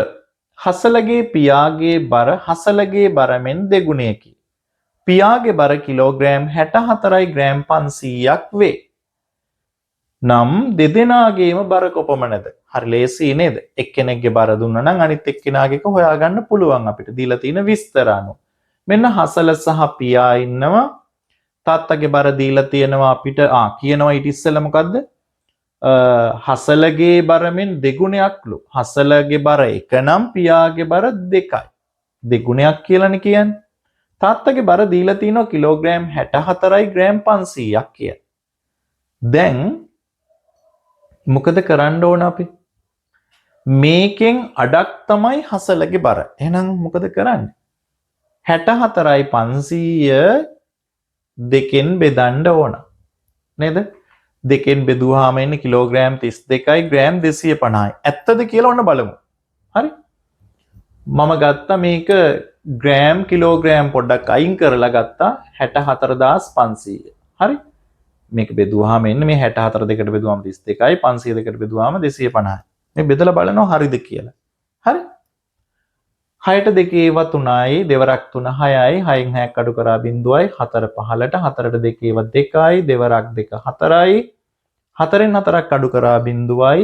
හසලගේ පියාගේ බර හසලගේ බරමෙන් දෙගුණයකි. පියාගේ බර කිලෝග්‍රෑම් 64යි ග්‍රෑම් 500ක් වේ. නම් දෙදෙනාගේම බර කොපමණද? හරි ලේසි නේද? එක්කෙනෙක්ගේ බර දුන්නා නම් අනිත් එක්කෙනාගේක හොයාගන්න පුළුවන් අපිට දීලා තියෙන විස්තර අනුව. මෙන්න හසල සහ පියා ඉන්නවා. තාත්තගේ බර දීලා තියෙනවා අපිට කියනවා ඊට ඉස්සෙල්ලා මොකද්ද? හසලගේ බරමෙන් දෙගුණයක්ලු. හසලගේ බර 1 නම් පියාගේ බර 2යි. දෙගුණයක් කියලානේ කියන්නේ. තාත්තගේ බර දීලා තිනවා කිලෝග්‍රෑම් 64යි ග්‍රෑම් 500ක් කියලා. දැන් මොකද කරන්න ඕන අපි? මේකෙන් අඩක් තමයි හසලගේ බර. එහෙනම් මොකද කරන්නේ? 64යි 500 දෙකෙන් බෙදන්න ඕන. නේද? දෙකෙන් බෙදුවාම එන්නේ කිලෝග්‍රෑම් 32යි ග්‍රෑම් 250යි. ඇත්තද කියලා ඔන්න බලමු. හරි? මම ගත්තා මේක ග්‍රෑම් කිලෝග්‍රෑම් පොඩ්ඩක් අයින් කරලා ගත්තා 64500. හරි? මේක බෙදුවාම එන්නේ මේ 64 දෙකට බෙදුවාම 32යි 500 දෙකට බෙදුවාම 250යි. මේ බෙදලා බලනවා හරිද කියලා. හරි? 6ට 2 ඒවා 3යි දෙවරක් 3 6යි 6න් 6ක් අඩු කරා බිඳුවයි 4 15ට 4ට 2 ඒවා 2යි දෙවරක් 2 4යි 4න් 4ක් අඩු කරා 0යි.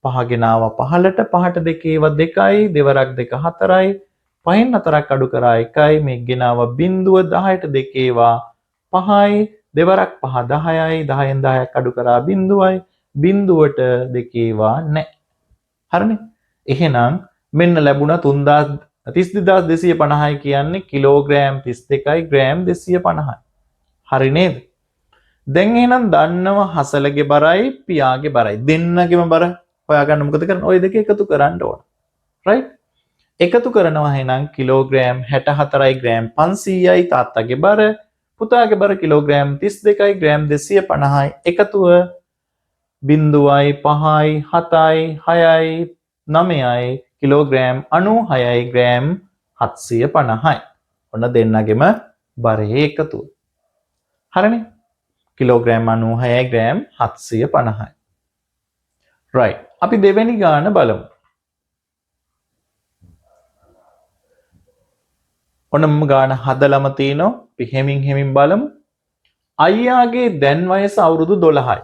5 ගෙනාවා 15ට 5ට 2 ඒවා 2යි. දෙවරක් 2 4යි. 5න් 4ක් අඩු කරා 1යි. මේ ගෙනාවා 0 10ට 2 ඒවා 5යි. දෙවරක් 5 10යි. 10න් 10ක් අඩු කරා 0යි. 0ට 2 ඒවා නැහැ. හරිනේ. එහෙනම් මෙන්න ලැබුණා 32250යි කියන්නේ කිලෝග්‍රෑම් 32යි ග්‍රෑම් 250යි. හරි නේද? දැන් එහෙනම් දන්නව හසලගේ බරයි පියාගේ බරයි. දෙන්නගේම බර හොයාගන්න මොකද කරන්නේ? ওই දෙක එකතු කරන්න ඕන. රයිට්? එකතු කරනවා එහෙනම් කිලෝග්‍රෑම් 64යි ග්‍රෑම් 500යි තාත්තගේ බර, පුතාගේ බර කිලෝග්‍රෑම් 32යි ග්‍රෑම් 250යි. එකතුව 0යි 5යි 7යි 6යි 9යි කිලෝග්‍රෑම් 96යි ග්‍රෑම් 750යි. ඔන්න දෙන්නගෙම බරේ එකතුව. හරිනේ? කිලෝග්‍රෑම් 96යි ග්‍රෑම් 750යි. right. අපි දෙවෙනි ගාන බලමු. ඔන්නම ගාන හදලම තිනවා. අපි හෙමින් බලමු. අයියාගේ දැන් වයස අවුරුදු 12යි.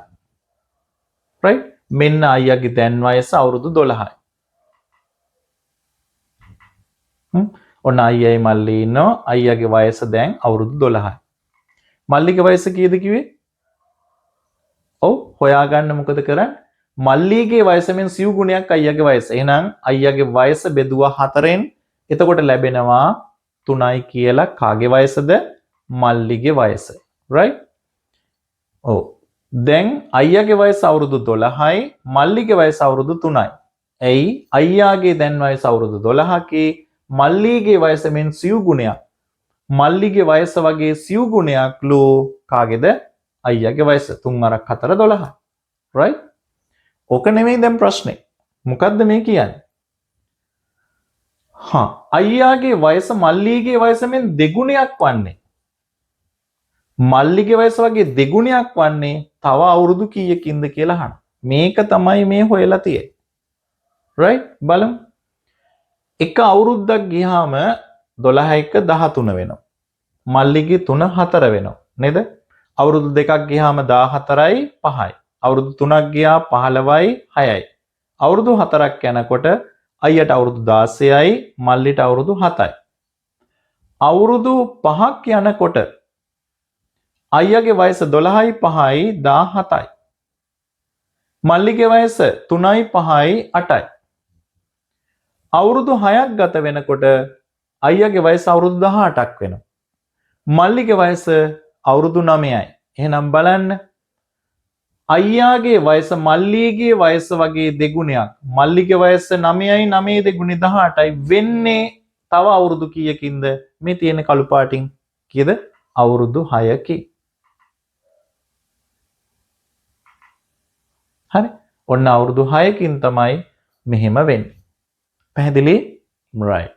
right? මෙන්න අයියාගේ දැන් වයස අවුරුදු 12යි. ඔන්න අයියයි මල්ලි ඉන්නවා. අයියාගේ වයස දැන් අවුරුදු 12යි. මල්ලිගේ වයස කීයද කිව්වේ? ඔව් හොයාගන්න මොකද කරන්නේ? මල්ලිගේ වයස මෙන් සිව් ගුණයක් අයියාගේ වයස. එහෙනම් අයියාගේ වයස බෙදුවා 4ෙන් එතකොට ලැබෙනවා 3යි කියලා කාගේ වයසද? මල්ලිගේ වයස. right? ඔව්. දැන් අයියාගේ වයස අවුරුදු 12යි මල්ලිගේ වයස අවුරුදු 3යි. එයි අයියාගේ දැන් වයස අවුරුදු 12කේ මල්ලිගේ වයස මෙන් සිව් ගුණයක්. මල්ලිගේ වයස වගේ සිව් ගුණයක් ලෝ කාගේද? අයියාගේ වයස 3 4 12. right? ඕක නෙමෙයි දැන් ප්‍රශ්නේ. මොකද්ද මේ කියන්නේ? අයියාගේ වයස මල්ලිගේ වයස මෙන් දෙගුණයක් වන්නේ. මල්ලිගේ වයස වගේ දෙගුණයක් වන්නේ තව අවුරුදු කීයකින්ද කියලා අහන. මේක තමයි මේ හොයලා තියෙන්නේ. right? බලමු. එක අවුරුද්දක් ගියාම 12 1 13 වෙනවා. මල්ලිගේ 3 4 වෙනවා. නේද? අවුරුදු දෙකක් ගියාම 14යි 5යි. අවුරුදු 3ක් ගියා 15යි 6යි. අවුරුදු 4ක් යනකොට අයියට අවුරුදු 16යි මල්ලිට අවුරුදු 7යි. අවුරුදු 5ක් යනකොට අයියාගේ වයස 12යි 5යි 17යි. මල්ලිගේ වයස 3යි 5යි 8යි. අවුරුදු 6ක් ගත වෙනකොට අයියාගේ වයස අවුරුදු 18ක් වෙනවා. මල්ලිගේ වයස අවුරුදු 9යි. එහෙනම් බලන්න අයියාගේ වයස මල්ලිගේ වයස වගේ දෙගුණයක්. මල්ලිගේ වයස 9යි 9 දෙගුණේ 18යි වෙන්නේ තව අවුරුදු කීයකින්ද? මේ තියෙන කළු පාටින් කීයද? අවුරුදු 6කින්. හරි. ඔන්න අවුරුදු 6කින් තමයි මෙහෙම වෙන්නේ. පැහැදිලි? right.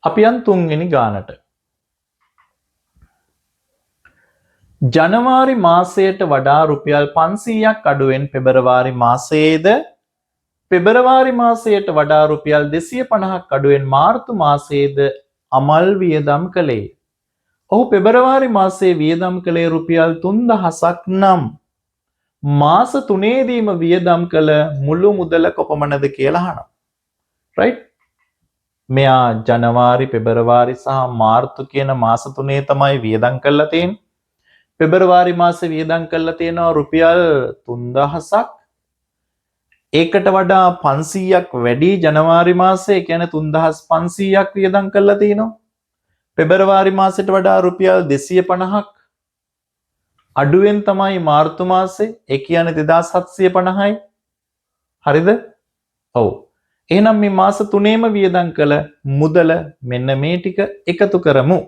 අපි යන් තුන්වෙනි ගානට. ජනවාරි මාසයට වඩා රුපියල් 500ක් අඩුවෙන් පෙබරවාරි මාසයේද පෙබරවාරි මාසයට වඩා රුපියල් 250ක් අඩුවෙන් මාර්තු මාසයේද අමල් වියදම් කළේ. ඔහු පෙබරවාරි මාසයේ වියදම් කළේ රුපියල් 3000ක් නම් මාස 3ේදීම වියදම් කළ මුළු මුදල කොපමණද කියලා අහනවා. right? මෙයා ජනවාරි පෙබරවාරි සහ මාර්තු කියන මාස 3 තමයි වියදම් කරලා තියෙන්නේ. පෙබරවාරි මාසේ වියදම් කරලා තියෙනවා රුපියල් 3000ක්. ඒකට වඩා 500ක් වැඩි ජනවාරි මාසේ කියන්නේ 3500ක් වියදම් කරලා තිනවා. පෙබරවාරි මාසෙට වඩා රුපියල් 250ක් අඩුවෙන් තමයි මාර්තු මාසේ. ඒ කියන්නේ 2750යි. හරිද? ඔව්. එහෙනම් මේ මාස 3ේම වියදම් කළ මුදල මෙන්න මේ ටික එකතු කරමු.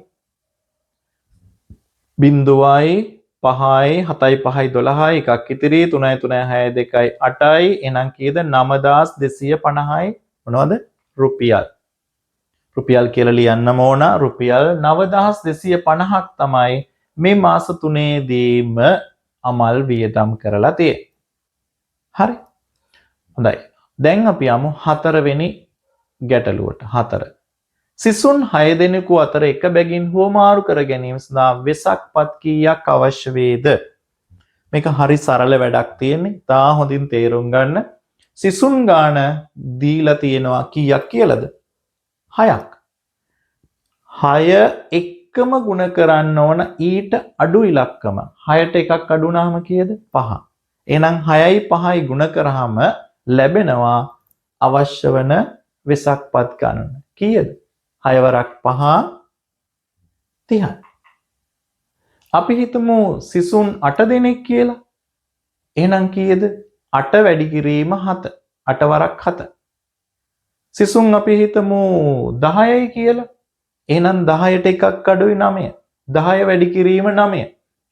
0යි 5යි 7යි 5යි 12යි එකක් ඉතිරි 3යි 3යි 6යි 2යි 8යි එහෙනම් කීයද 9250යි මොනවද රුපියල් කියලා ලියන්නම ඕන රුපියල් 9250ක් තමයි මේ මාස 3ේදීම අමල් වියදම් කරලා තියෙන්නේ. හරි. හොඳයි. දැන් අපි යමු 4 වෙනි ගැටලුවට. 4. සිසුන් 6 දෙනෙකු අතර එක බැගින් හුවමාරු කර ගැනීම සඳහා වෙසක්පත් කීයක් අවශ්‍ය වේද? මේක හරි සරල වැඩක් තියෙන්නේ. තා හොඳින් තේරුම් ගන්න. සිසුන් ගාන දීලා තියෙනවා කීයක් කියලාද? 6ක්. 6 එක්කම ගුණ කරන්න ඕන ඊට අඩු ඉලක්කම. 6ට එකක් අඩු වුණාම කීයද? 5. එහෙනම් 6යි 5යි ගුණ කරාම ලැබෙනවා අවශ්‍ය වන වෙසක්පත් ගණන. කීයද? 6 වරක් 5 30. අපි හිතමු සිසුන් 8 දෙනෙක් කියලා. එහෙනම් කීයද? 8 වැඩි කිරීම 7. 8 වරක් 7. සිසුන් අපි හිතමු 10යි කියලා. එහෙනම් 10ට එකක් අඩුයි 9. 10 වැඩි කිරීම 9.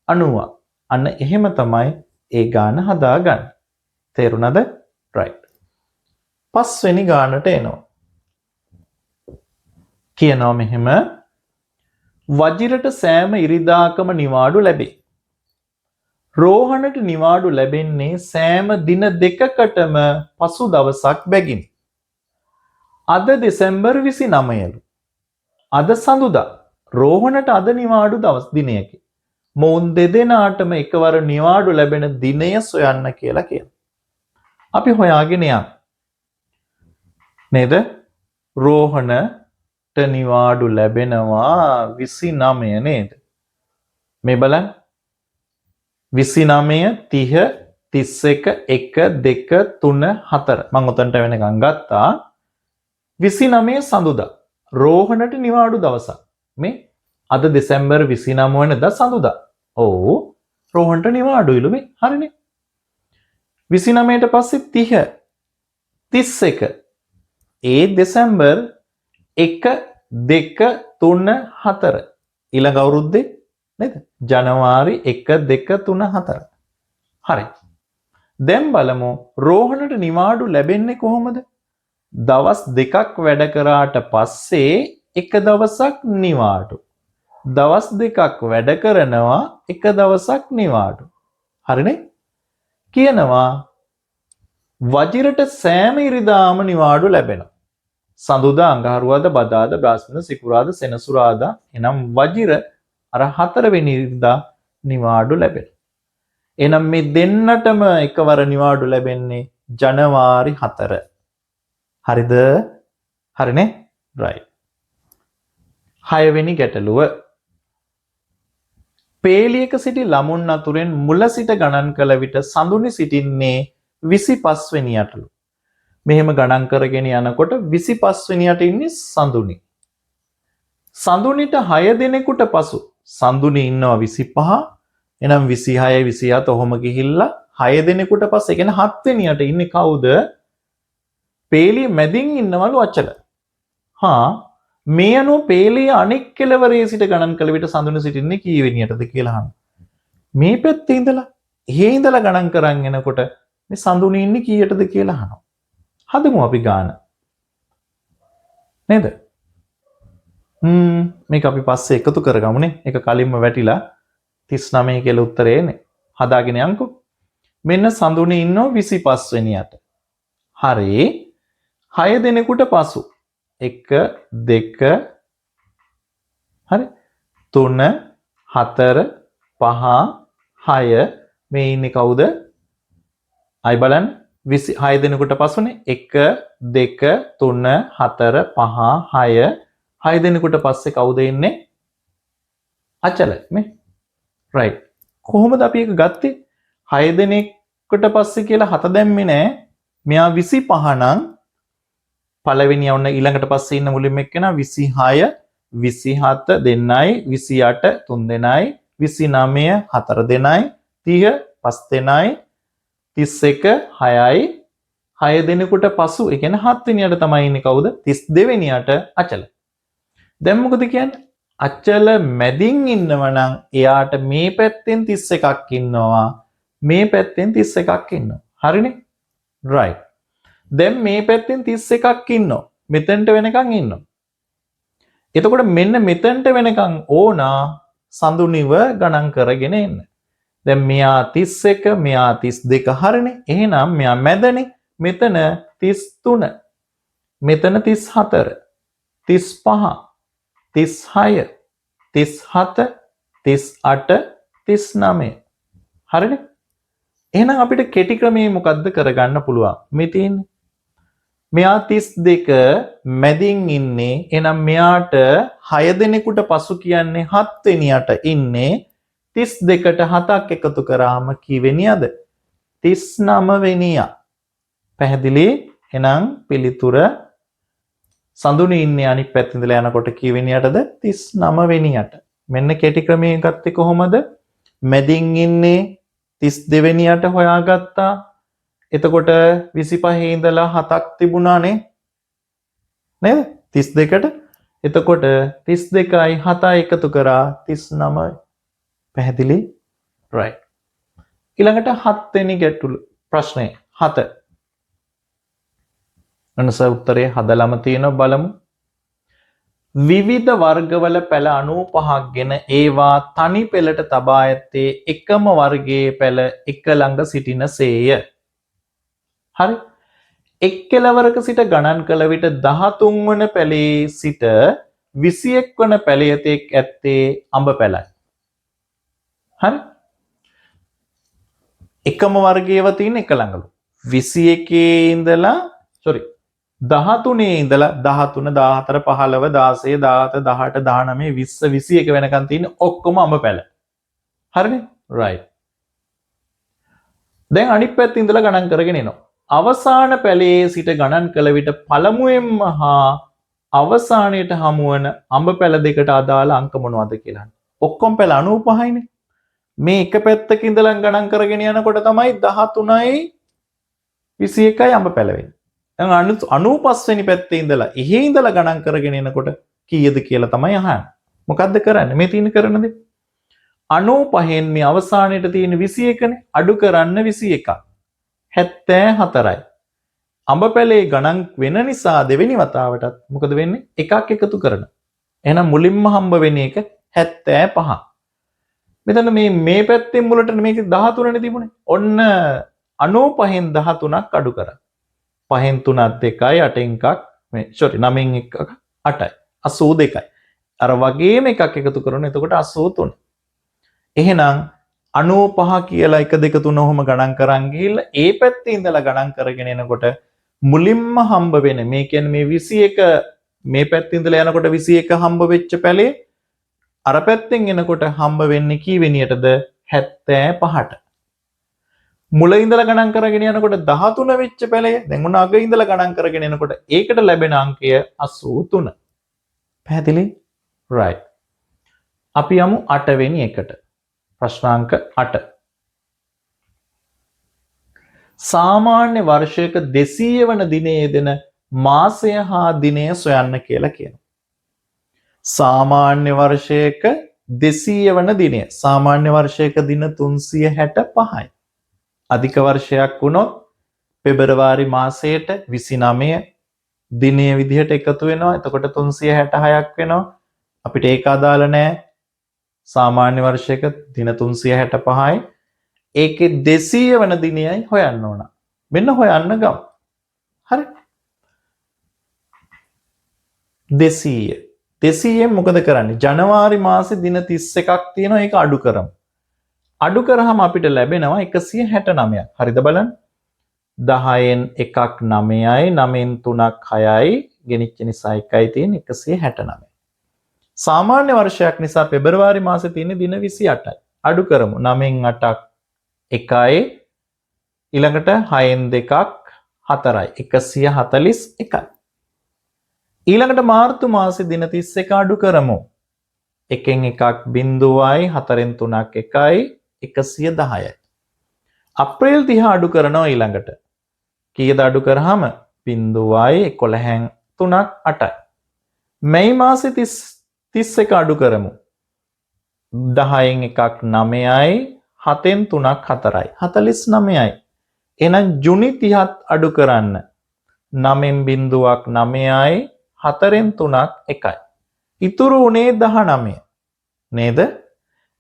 90. අන්න එහෙම තමයි ඒ ගාන හදාගන්නේ. තේරුණාද? right. පස්වෙනි ගානට එනවා. කියනවා මෙහෙම වජිරට සෑම ඉරිදාකම නිවාඩු ලැබේ. රෝහණට නිවාඩු ලැබෙන්නේ සෑම දින දෙකකටම පසු දවසක් බැගින්. අද දෙසැම්බර් 29ලු. අද සඳුදා. රෝහණට අද නිවාඩු දවස් දිනයකි. මොවුන් දෙදෙනාටම එකවර නිවාඩු ලැබෙන දිනය සොයන්න කියලා කියනවා. අපි හොයාගෙන යමු. නේද? රෝහණට නිවාඩු ලැබෙනවා 29 නේද? මේ බලන්න. 29 30 31 1 2 3 4 මම උතන්ට වෙනකන් ගත්තා. 29 සඳුදා රෝහණට නිවාඩු දවසක්. මේ අද දෙසැම්බර් 29 වෙනිදා සඳුදා. ඔව් රෝහණට නිවාඩුයිලු මේ. හරිනේ. 29ට පස්සේ 30 31 ඒ දෙසැම්බර් 1 2 3 4 ඊළඟ අවුරුද්දේ නේද? ජනවාරි 1 2 3 4. හරි. දැන් බලමු රෝහණට නිවාඩු ලැබෙන්නේ කොහොමද? දවස් දෙකක් වැඩ කරාට පස්සේ එක දවසක් නිවාඩු. දවස් දෙකක් වැඩ කරනවා එක දවසක් නිවාඩු. හරිනේ? කියනවා වජිරට සෑම ඉරිදාම නිවාඩු ලැබෙනවා. සඳුදා අඟහරුවාදා බදාදා බ්‍රහස්පතින්දා සිකුරාදා සෙනසුරාදා එනම් වජිර අර 4 වෙනි ඉරිදා නිවාඩු ලැබෙනවා. එහෙනම් මේ දෙන්නටම එකවර නිවාඩු ලැබෙන්නේ ජනවාරි 4. හරිද? හරිනේ? right. 6 වෙනි ගැටලුව. පේලියක සිටි ළමුන් අතුරෙන් මුල සිට ගණන් කළ විට සඳුනි සිටින්නේ 25 වෙනියටලු. මෙහෙම ගණන් කරගෙන යනකොට 25 වෙනියට ඉන්නේ සඳුනි. සඳුනිට 6 දෙනෙකුට පසු සඳුනි ඉන්නවා 25. එහෙනම් 26 27 ඔහොම ගිහිල්ලා 6 දෙනෙකුට පස්සේ කියන්නේ 7 වෙනියට ඉන්නේ කවුද? පේලිය මැදින් ඉන්නවලු අචල. මේ අනුව පේලිය අනෙක් කෙළවරේ සිට ගණන් කළ විට සඳුනි සිටින්නේ කී වෙනියටද කියලා අහනවා. මේ පැත්තේ ඉඳලා එහෙ ඉඳලා ගණන් කරන් එනකොට මේ සඳුනි ඉන්නේ කීයටද කියලා අහනවා. හදමු අපි ගාන. නේද? මේක අපි පස්සේ එකතු කරගමුනේ. ඒක කලින්ම වැටිලා 39 කියලා උත්තරේ එන්නේ. හදාගෙන යන්කෝ. මෙන්න සඳුනි ඉන්නෝ 25 වෙනියට. හරි. 6 දෙනෙකුට පසු 1 2 හරි 3 4 5 6 මේ ඉන්නේ කවුද? අය බලන්න 26 දෙනෙකුට පසුනේ 1 2 3 4 5 6 6 දෙනෙකුට පස්සේ කවුද ඉන්නේ? අචල මේ right. කොහොමද අපි ඒක ගත්තේ? 6 දෙනෙකුට පස්සේ කියලා 7 දැම්මේ නෑ. මෙයා 25 නම් පළවෙනියා ඔන්න ඊළඟට පස්සේ ඉන්න මුලින්ම එක්කෙනා 26 27 දෙන්නයි 28 3 දෙනයි 29 4 දෙනයි 30 5 දෙනයි 31 6යි 6 දෙනෙකුට පසු ඒ කියන්නේ 7 වෙනියට තමයි ඉන්නේ කවුද? 32 වෙනියට අචල. දැන් මොකද කියන්නේ? අචල මැදින් ඉන්නව නම් එයාට මේ පැත්තෙන් 31ක් ඉන්නවා මේ පැත්තෙන් 31ක් ඉන්නවා. හරිනේ? right. දැන් මේ පැත්තෙන් 31ක් ඉන්නවා. මෙතෙන්ට වෙනකන් ඉන්නවා. එතකොට මෙන්න මෙතෙන්ට වෙනකන් ඕන සඳුනිව ගණන් කරගෙන එන්න. දැන් මෙයා 31 මෙයා 32 හරිනේ. එහෙනම් මෙයා මැදනේ. මෙතන 33 මෙතන 34 35 36 37 38 39 හරිනේ? එහෙනම් අපිට කෙටි ක්‍රමයේ මොකද්ද කරගන්න පුළුවන්? මේ තියෙන්නේ. මෙයා 32 මැදින් ඉන්නේ. එහෙනම් මෙයාට 6 දෙනෙකුට පසු කියන්නේ 7 වෙනියට ඉන්නේ. 32ට 7ක් එකතු කරාම කී වෙනියද? 39 වෙනියා. පැහැදිලි? එහෙනම් පිළිතුර සඳුනේ ඉන්නේ අනිත් පැත්තේ ඉඳලා යනකොට කී වෙනියටද? 39 වෙනියට. මෙන්න කෙටි ක්‍රමයෙන් ගත්තේ කොහොමද? මැදින් ඉන්නේ 32 වෙනියට හොයාගත්තා. එතකොට 25 ඉඳලා 7ක් තිබුණානේ. නේද? 32ට. එතකොට 32යි 7යි එකතු කරා 39යි. පැහැදිලි? right. ඊළඟට 7 වෙනි ගැටළු ප්‍රශ්නේ 7. අනස උත්තරේ හදලම තියෙනවා බලමු. විවිධ වර්ගවල පැල 95ක් ගෙන ඒවා තනි පෙළට තබා ඇත්තේ එකම වර්ගයේ පැල එක ළඟ සිටිනසේය. හරි. එක් කෙළවරක සිට ගණන් කළ විට 13 වන පැලේ සිට 21 වන පැලයතෙක් ඇත්තේ අඹ පැලයි. හරි. එකම වර්ගයේව තියෙන එක ළඟලු. 21 ඉඳලා 13 ඉඳලා 13 14 15 16 17 18 19 20 21 වෙනකන් තියෙන ඔක්කොම අඹ පැල. හරිනේ? right. දැන් අනිත් පැත්තේ ඉඳලා ගණන් කරගෙන එනවා. අවසාන පැලේ සිට ගණන් කළ විට පළමුවෙන්ම හා අවසානයේට හමුවන අඹ පැල දෙකට අදාළ අංක මොනවද කියලා. ඔක්කොම පැල 95යිනේ. මේ එක පැත්තක ඉඳලා ගණන් කරගෙන යනකොට තමයි 13යි 21යි අඹ පැල වෙන්නේ. දැන් 95 වෙනි පැත්තේ ඉඳලා එහෙ ඉඳලා ගණන් කරගෙන එනකොට කීයද කියලා තමයි අහන්නේ. මොකද්ද කරන්නේ? මේ තියෙන කරන දේ 95න් මේ අවසානයේට තියෙන 21නේ අඩු කරන්න 21ක් 74යි. අඹ පැලේ ගණන් වෙන නිසා දෙවෙනි වතාවටත් මොකද වෙන්නේ? එකක් එකතු කරන. එහෙනම් මුලින්ම හම්බ වෙන එක 75. මෙතන මේ පැත්තෙන් මුලට මේක 13නේ තිබුණේ. ඔන්න 95න් 13ක් අඩු කරා. 5න් 3ක් 2යි 8න් එකක් මේ 9න් එකක් 8යි 82යි. අර වගේම එකක් එකතු කරනවා. එතකොට 83. එහෙනම් 95 කියලා 1 2 3 ඔහොම ගණන් කරන් ගිහිල්ලා ඒ පැත්තේ ඉඳලා ගණන් කරගෙන එනකොට මුලින්ම හම්බ වෙන මේ කියන්නේ මේ 21 මේ පැත්තේ ඉඳලා යනකොට 21 හම්බ වෙච්ච පැලේ අර පැත්තෙන් එනකොට හම්බ වෙන්නේ කී වෙනියටද 75ට. මුල ඉඳලා ගණන් කරගෙන යනකොට 13 වෙච්ච පැලය දැන් උන අග ඉඳලා ගණන් කරගෙන එනකොට ඒකට ලැබෙන අංකය 83. පැහැදිලි? right. අපි යමු 8 වෙනි එකට. ප්‍රශ්නාංක 8. සාමාන්‍ය වර්ෂයක 200 වන දිනේ යෙදෙන මාසය හා දිනය සොයන්න කියලා කියනවා. සාමාන්‍ය වර්ෂයක 200 වන දිනය. සාමාන්‍ය වර්ෂයක දින 365යි. අධික වර්ෂයක් වුණොත් පෙබරවාරි මාසයට 29 දිනය විදිහට එකතු වෙනවා. එතකොට 366ක් වෙනවා. අපිට ඒක අදාළ නැහැ. සාමාන්‍ය වර්ෂයක දින 365යි. ඒකේ 200 වන දිනයයි හොයන්න ඕන. මෙන්න හොයන්න ගමු. හරි. 200. 200ෙන් මොකද කරන්නේ? ජනවාරි මාසේ දින 31ක් තියෙනවා. ඒක අඩු කරමු. අඩු කරාම අපිට ලැබෙනවා 169ක්. හරිද බලන්න? 10න් එකක් 9යි, 9න් 3ක් 6යි, ගෙනිච්ච නිසා 1යි තියෙන 169. සාමාන්‍ය වර්ෂයක් නිසා පෙබරවාරි මාසේ තියෙන දින 28යි. අඩු කරමු. 9න් 8ක් 1යි, ඊළඟට 6න් 2ක් 4යි. 141යි. ඊළඟට මාර්තු මාසේ දින 31 අඩු කරමු. 1න් එකක් 0යි, 4න් 3ක් 1යි, 110යි. අප්‍රේල් 30 අඩු කරනවා ඊළඟට. කීයද අඩු කරාම 0යි, 11න් 3ක් 8යි. මැයි මාසේ 31 අඩු කරමු. 10න් එකක් 9යි, 7න් 3ක් 4යි, 49යි. එහෙනම් ජුනි 30ත් අඩු කරන්න. 9න් 0ක් 9යි, 4න් 3ක් 1යි. ඉතුරු උනේ 19 නේද?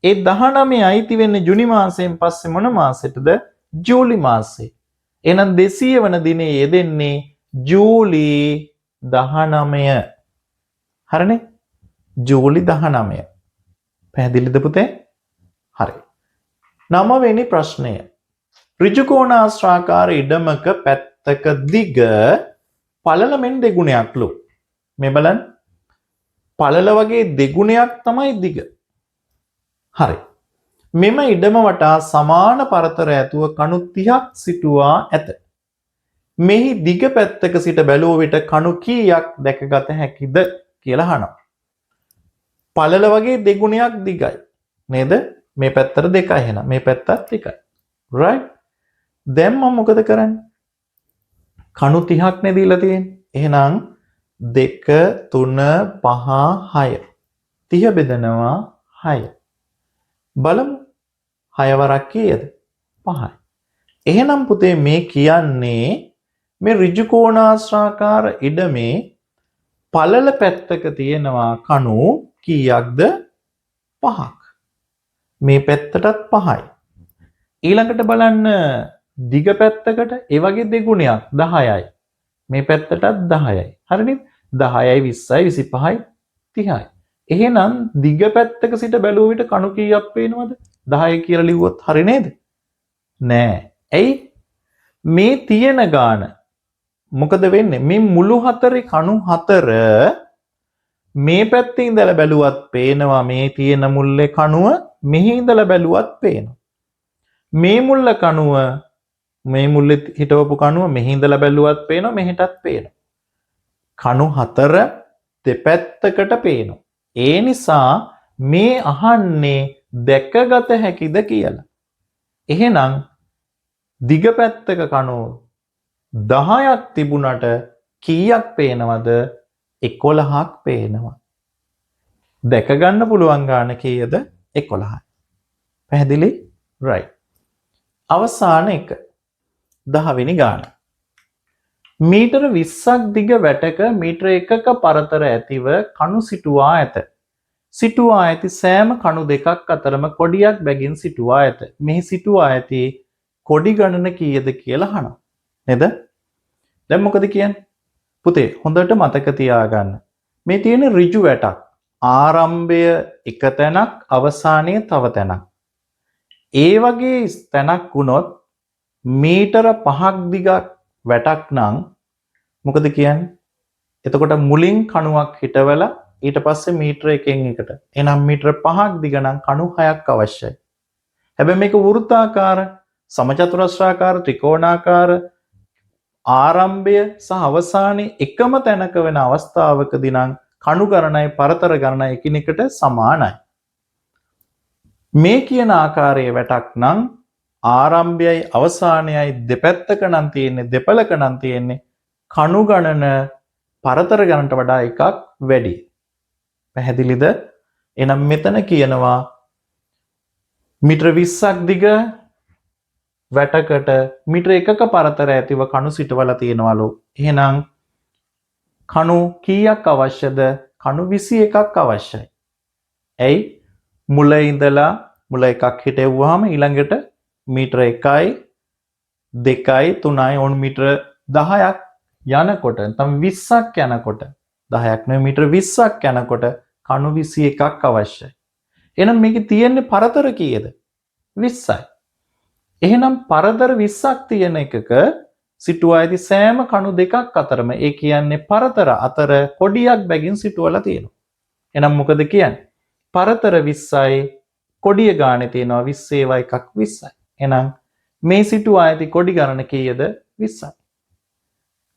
ඒ 19 අයිති වෙන්නේ ජුනි මාසයෙන් පස්සේ මොන මාසෙටද? ජූලි මාසේ. එහෙනම් 200 වන දිනේ යෙදෙන්නේ ජූලි 19. හරිනේ? ජූලි 19. පැහැදිලිද පුතේ? හරි. 9 වෙනි ප්‍රශ්නය. ඍජු කෝණාශ්‍රාකාර ඉඩමක පැත්තක දිග පළල මෙන් දෙගුණයක්ලු. මේ බලන්න. පළල වගේ දෙගුණයක් තමයි දිග. හරි. මෙම ඉඩම වටා සමාන පරතර ඇතුව කණු 30ක් සිටුවා ඇත. මෙහි දිග පැත්තක සිට බැලුව විට කණු කීයක් දැකගත හැකිද කියලා අහනවා. පළල වගේ දෙගුණයක් දිගයි. නේද? මේ පැත්තට 2යි එහෙනම්. මේ පැත්තත් 1යි. right? දැන් මම මොකද කරන්නේ? කණු 30ක් නේ දීලා තියෙන්නේ. එහෙනම් 2 3 5 6. 30 බෙදනවා 6. බලමු 6 වරක් කීයද? 5යි. එහෙනම් පුතේ මේ කියන්නේ මේ ඍජු කෝණාශ්‍රාකාර ඉඩමේ පළල පැත්තක තියෙනවා කණු කීයක්ද? 5ක්. මේ පැත්තටත් 5යි. ඊළඟට බලන්න දිග පැත්තකට ඒ වගේ දෙගුණයක් 10යි. මේ පැත්තටත් 10යි. හරිනේ? 10යි 20යි 25යි 30යි. එහෙනම් දිග පැත්තක සිට බැලුව විට කණු කීයක් පේනවද? 10 කියලා ලිව්වොත් හරි නේද? නෑ. ඇයි? මේ තියෙන ගාන මොකද වෙන්නේ? මේ මුළු හතරේ කණු හතර මේ පැත්තේ ඉඳලා බැලුවත් පේනවා මේ තියෙන මුල්ලේ කණුව, මෙහි ඉඳලා බැලුවත් පේනවා. මේ මුල්ල කණුව, මේ මුල්ලේ හිටවපු කණුව මෙහි ඉඳලා බැලුවත් පේනවා, මෙහෙටත් පේනවා. කණු හතර දෙපැත්තකට පේනවා. ඒ නිසා මේ අහන්නේ දැකගත හැකිද කියලා. එහෙනම් දිග පැත්තක කණු 10ක් තිබුණට කීයක් පේනවද? 11ක් පේනවා. දැක ගන්න පුළුවන් ගාන කීයද? 11යි. පැහැදිලි? right. අවසාන එක 10 වෙනි ගාන. මීටර 20ක් දිග වැටක මීටර 1ක පරතර ඇතිව කණු සිටුවා ඇත. සිටුවා ඇති සෑම කණු දෙකක් අතරම කොඩියක් බැගින් සිටුවා ඇත. මෙහි සිටුවා ඇති කොඩි ගණන කීයද කියලා අහනවා. නේද? දැන් මොකද කියන්නේ? පුතේ හොඳට මතක තියාගන්න. මේ තියෙන ඍජු වැටක්. ආරම්භය එක තැනක්, අවසානයේ තව තැනක්. ඒ වගේ තැනක් වුණොත් මීටර 5ක් දිගක් වැටක් නම් මොකද කියන්නේ? එතකොට මුලින් කණුවක් හිටවලා ඊට පස්සේ මීටර එකෙන් එකට. එහෙනම් මීටර 5ක් දිග නම් කණු 6ක් අවශ්‍යයි. හැබැයි මේක වෘත්තාකාර, සමචතුරස්‍රාකාර, ත්‍රිකෝණාකාර ආරම්භය සහ අවසානයේ එකම තැනක වෙන අවස්ථාවකදී නම් කණු ගණනයි පරතර ගණනයි එකිනෙකට සමානයි. මේ කියන ආකාරයේ වැටක් නම් ආරම්භයයි අවසානයයි දෙපැත්තක නම් තියෙන්නේ, දෙපළක නම් තියෙන්නේ කණු ගණන පරතර ගණනට වඩා එකක් වැඩි. පැහැදිලිද? එහෙනම් මෙතන කියනවා මීටර 20ක් දිග වැටකට මීටර 1ක පරතර ඇතිව කණු සිටවලා තියෙනවලු. එහෙනම් කණු කීයක් අවශ්‍යද? කණු 21ක් අවශ්‍යයි. ඇයි? මුල ඉඳලා මුල එකක් හිටෙව්වහම ඊළඟට මීටර 1යි 2යි 3යි ඕන මීටර 10ක් යනකොට නැත්නම් 20ක් යනකොට 10ක් නෙවෙයි මීටර 20ක් යනකොට කණු 21ක් අවශ්‍යයි. එහෙනම් මේකේ තියෙන්නේ පරතර කීයද? 20යි. එහෙනම් පරතර 20ක් තියෙන එකක සිටුවා ඇති සෑම කණු දෙකක් අතරම ඒ කියන්නේ පරතර අතර කොඩියක් බැගින් සිටුවලා තියෙනවා. එහෙනම් මොකද කියන්නේ? පරතර 20යි කොඩිය ගානේ තියෙනවා 20 ඒවා එකක් 20යි. එහෙනම් මේ සිටුවා ඇති කොඩි ගණන කීයද? 20යි.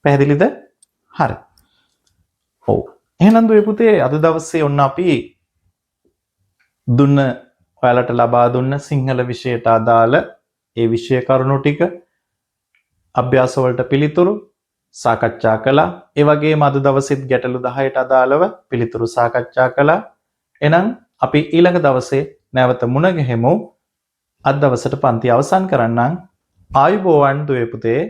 පැහැදිලිද? හරි. ඔව්. එහෙනම් දුවේ පුතේ අද දවසේ ඔන්න අපි දුන්න ඔයාලට ලබා දුන්න සිංහල විෂයට අදාළ ඒ විෂය කරුණු ටික අභ්‍යාස වලට පිළිතුරු සාකච්ඡා කළා. ඒ වගේම අද දවසෙත් ගැටලු 10ට අදාළව පිළිතුරු සාකච්ඡා කළා. එහෙනම් අපි ඊළඟ දවසේ නැවත මුණ ගැහෙමු. අද දවසට පන්ති අවසන් කරන්නම්. ආයුබෝවන් දුවේ පුතේ.